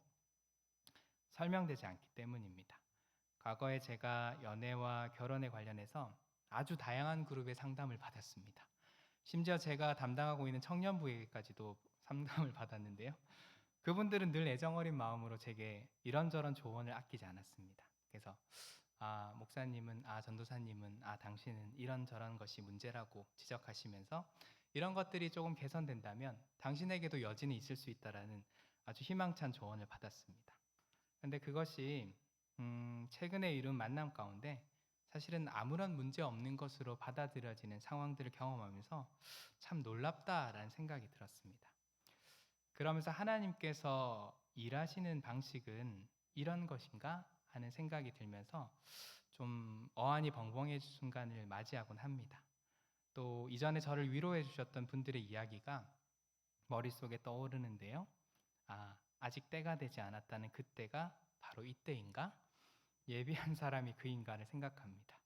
설명되지 않기 때문입니다. 과거에 제가 연애와 결혼에 관련해서 아주 다양한 그룹의 상담을 받았습니다. 심지어 제가 담당하고 있는 청년부에게까지도 상담을 받았는데요. 그분들은 늘 애정어린 마음으로 제게 이런저런 조언을 아끼지 않았습니다. 그래서 목사님은, 전도사님은, 당신은 이런저런 것이 문제라고 지적하시면서 이런 것들이 조금 개선된다면 당신에게도 여진이 있을 수 있다라는 아주 희망찬 조언을 받았습니다. 그런데 그것이 최근에 이룬 만남 가운데 사실은 아무런 문제 없는 것으로 받아들여지는 상황들을 경험하면서 참 놀랍다라는 생각이 들었습니다. 그러면서 하나님께서 일하시는 방식은 이런 것인가 하는 생각이 들면서 좀 어안이 벙벙해진 순간을 맞이하곤 합니다. 또 이전에 저를 위로해 주셨던 분들의 이야기가 머릿속에 떠오르는데요. 아직 때가 되지 않았다는 그때가 바로 이때인가? 예비한 사람이 그인가를 생각합니다.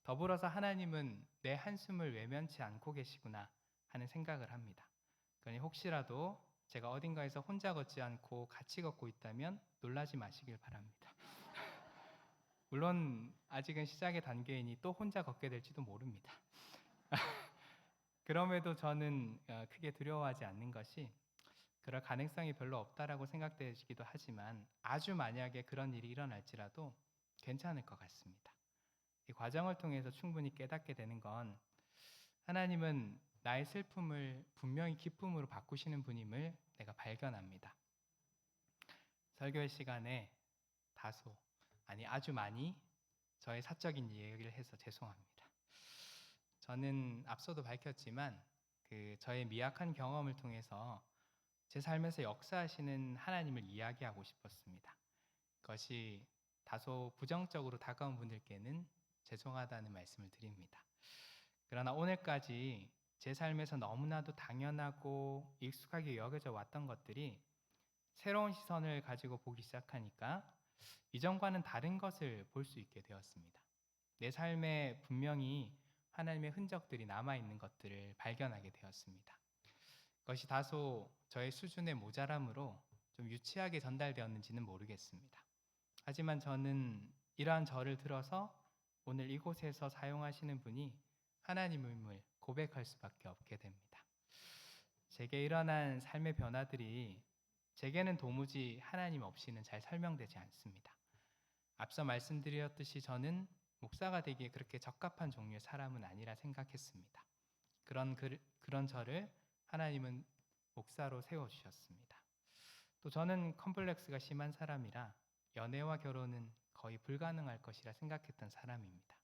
더불어서 하나님은 내 한숨을 외면치 않고 계시구나 하는 생각을 합니다. 그러니 혹시라도 제가 어딘가에서 혼자 걷지 않고 같이 걷고 있다면 놀라지 마시길 바랍니다. 물론 아직은 시작의 단계이니 또 혼자 걷게 될지도 모릅니다. 그럼에도 저는 크게 두려워하지 않는 것이 그럴 가능성이 별로 없다라고 생각되기도 하지만 아주 만약에 그런 일이 일어날지라도 괜찮을 것 같습니다. 이 과정을 통해서 충분히 깨닫게 되는 건 하나님은 나의 슬픔을 분명히 기쁨으로 바꾸시는 분임을 내가 발견합니다. 설교의 시간에 다소 아주 많이 저의 사적인 얘기를 해서 죄송합니다. 저는 앞서도 밝혔지만 저의 미약한 경험을 통해서 제 삶에서 역사하시는 하나님을 이야기하고 싶었습니다. 그것이 다소 부정적으로 다가온 분들께는 죄송하다는 말씀을 드립니다. 그러나 오늘까지 제 삶에서 너무나도 당연하고 익숙하게 여겨져 왔던 것들이 새로운 시선을 가지고 보기 시작하니까 이전과는 다른 것을 볼 수 있게 되었습니다. 내 삶에 분명히 하나님의 흔적들이 남아있는 것들을 발견하게 되었습니다. 그것이 다소 저의 수준의 모자람으로 좀 유치하게 전달되었는지는 모르겠습니다. 하지만 저는 이러한 저를 들어서 오늘 이곳에서 사용하시는 분이 하나님임을 고백할 수밖에 없게 됩니다. 제게 일어난 삶의 변화들이 제게는 도무지 하나님 없이는 잘 설명되지 않습니다. 앞서 말씀드렸듯이 저는 목사가 되기에 그렇게 적합한 종류의 사람은 아니라 생각했습니다. 그런 저를 하나님은 목사로 세워주셨습니다. 또 저는 컴플렉스가 심한 사람이라 연애와 결혼은 거의 불가능할 것이라 생각했던 사람입니다.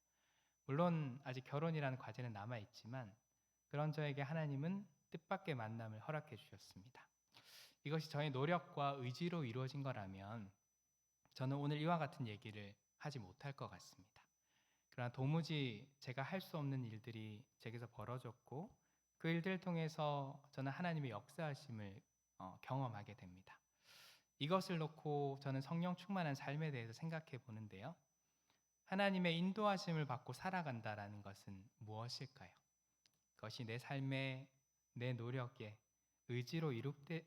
물론 아직 결혼이라는 과제는 남아있지만 그런 저에게 하나님은 뜻밖의 만남을 허락해 주셨습니다. 이것이 저의 노력과 의지로 이루어진 거라면 저는 오늘 이와 같은 얘기를 하지 못할 것 같습니다. 그러나 도무지 제가 할 수 없는 일들이 제게서 벌어졌고 그 일들을 통해서 저는 하나님의 역사하심을 경험하게 됩니다. 이것을 놓고 저는 성령 충만한 삶에 대해서 생각해 보는데요. 하나님의 인도하심을 받고 살아간다라는 것은 무엇일까요? 그것이 내 삶에, 내 노력에, 의지로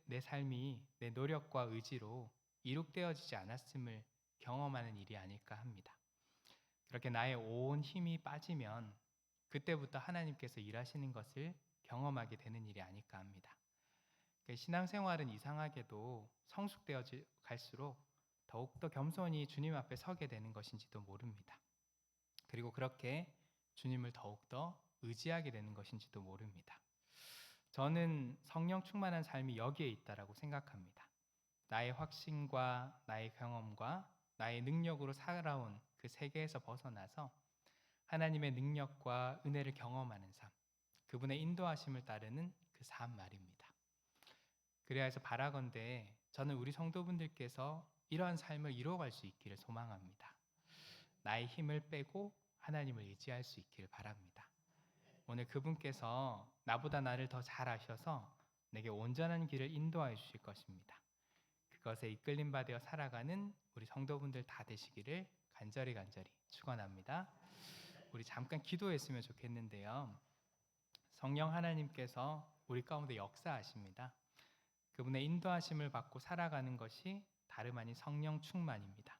내 삶이 내 노력과 의지로 이룩되어지지 않았음을 경험하는 일이 아닐까 합니다. 그렇게 나의 온 힘이 빠지면 그때부터 하나님께서 일하시는 것을 경험하게 되는 일이 아닐까 합니다. 신앙생활은 이상하게도 성숙되어 갈수록 더욱더 겸손히 주님 앞에 서게 되는 것인지도 모릅니다. 그리고 그렇게 주님을 더욱더 의지하게 되는 것인지도 모릅니다. 저는 성령 충만한 삶이 여기에 있다라고 생각합니다. 나의 확신과 나의 경험과 나의 능력으로 살아온 그 세계에서 벗어나서 하나님의 능력과 은혜를 경험하는 삶, 그분의 인도하심을 따르는 그 삶 말입니다. 그래야 해서 바라건대 저는 우리 성도분들께서 이러한 삶을 이루어갈 수 있기를 소망합니다. 나의 힘을 빼고 하나님을 의지할 수 있기를 바랍니다. 오늘 그분께서 나보다 나를 더 잘 아셔서 내게 온전한 길을 인도하여 주실 것입니다. 그것에 이끌림 받아 살아가는 우리 성도분들 다 되시기를 간절히 축원합니다. 우리 잠깐 기도했으면 좋겠는데요. 성령 하나님께서 우리 가운데 역사하십니다. 그분의 인도하심을 받고 살아가는 것이 다름 아닌 성령 충만입니다.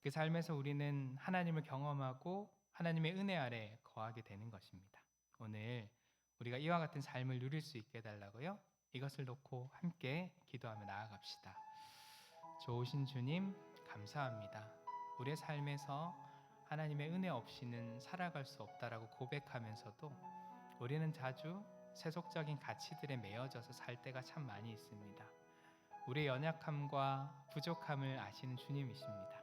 그 삶에서 우리는 하나님을 경험하고 하나님의 은혜 아래 거하게 되는 것입니다. 오늘 우리가 이와 같은 삶을 누릴 수 있게 해달라고요. 이것을 놓고 함께 기도하며 나아갑시다. 좋으신 주님 감사합니다. 우리의 삶에서 하나님의 은혜 없이는 살아갈 수 없다라고 고백하면서도 우리는 자주 세속적인 가치들에 매여져서 살 때가 참 많이 있습니다. 우리의 연약함과 부족함을 아시는 주님이십니다.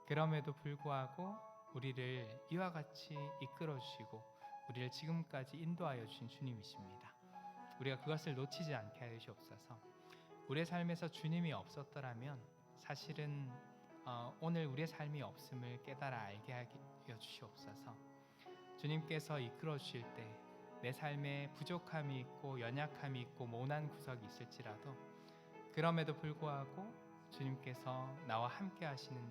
그럼에도 불구하고 우리를 이와 같이 이끌어 주시고 우리를 지금까지 인도하여 주신 주님이십니다. 우리가 그것을 놓치지 않게 하여 주옵소서. 우리의 삶에서 주님이 없었더라면 사실은 오늘 우리의 삶이 없음을 깨달아 알게 하여 주시옵소서. 주님께서 이끌어 주실 때 내 삶에 부족함이 있고 연약함이 있고 모난 구석이 있을지라도 그럼에도 불구하고 주님께서 나와 함께 하시는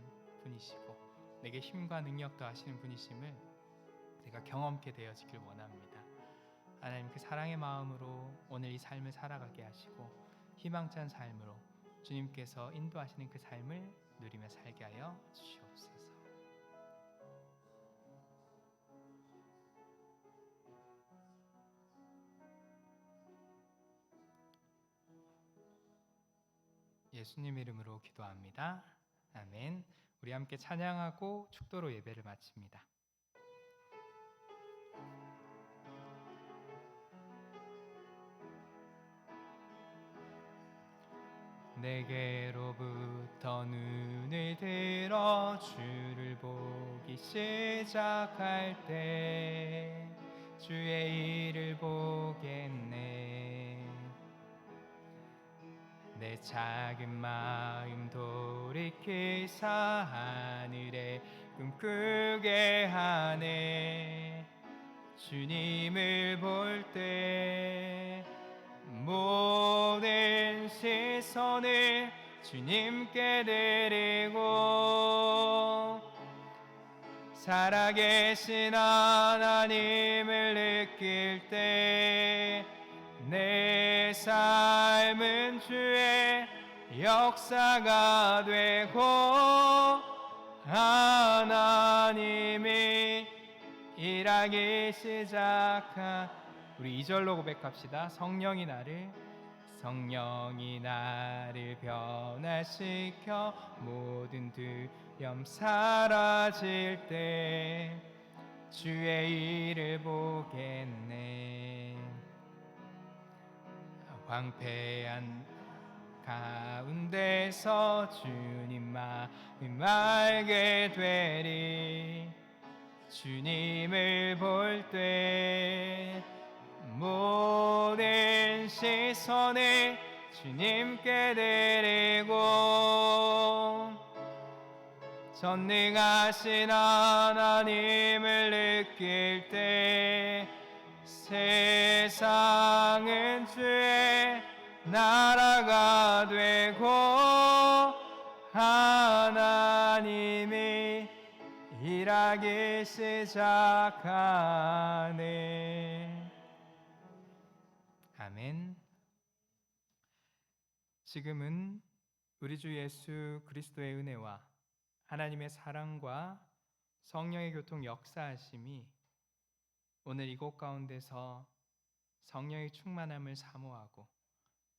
분이시고 내게 힘과 능력도 하시는 분이심을 내가 경험케 되어지길 원합니다. 하나님 그 사랑의 마음으로 오늘 이 삶을 살아가게 하시고 희망찬 삶으로 주님께서 인도하시는 그 삶을 누리며 살게 하여 주시옵소서. 예수님 이름으로 기도합니다. 아멘. 우리 함께 찬양하고 축도로 예배를 마칩니다. 내게로부터 눈을 들어 주를 보기 시작할 때 주의 일을 보겠네. 내 작은 마음 돌이키사 하늘에 꿈꾸게 하네. 주님을 볼 때 모든 시선을 주님께 드리고 살아계신 하나님을 느낄 때 내 삶은 주의 역사가 되고 하나님이 일하기 시작한 우리 2절로 고백합시다. 성령이 나를 변화시켜 모든 두려움 사라질 때 주의 일을 보겠네. 황폐한 가운데서 주님 마음 알게 되리. 주님을 볼 때 모든 시선을 주님께 드리고 전능하신 하나님을 느낄 때 세상은 주의 나라가 되고 하나님이 일하기 시작하네. 아멘. 지금은 우리 주 예수 그리스도의 은혜와 하나님의 사랑과 성령의 교통 역사하심이 오늘 이곳 가운데서 성령의 충만함을 사모하고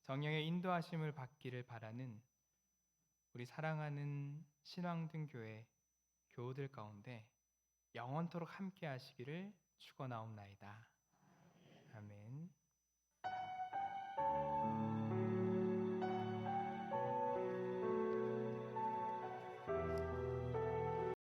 성령의 인도하심을 받기를 바라는 우리 사랑하는 신앙등교회 교우들 가운데 영원토록 함께 하시기를 축원하옵나이다. 아멘.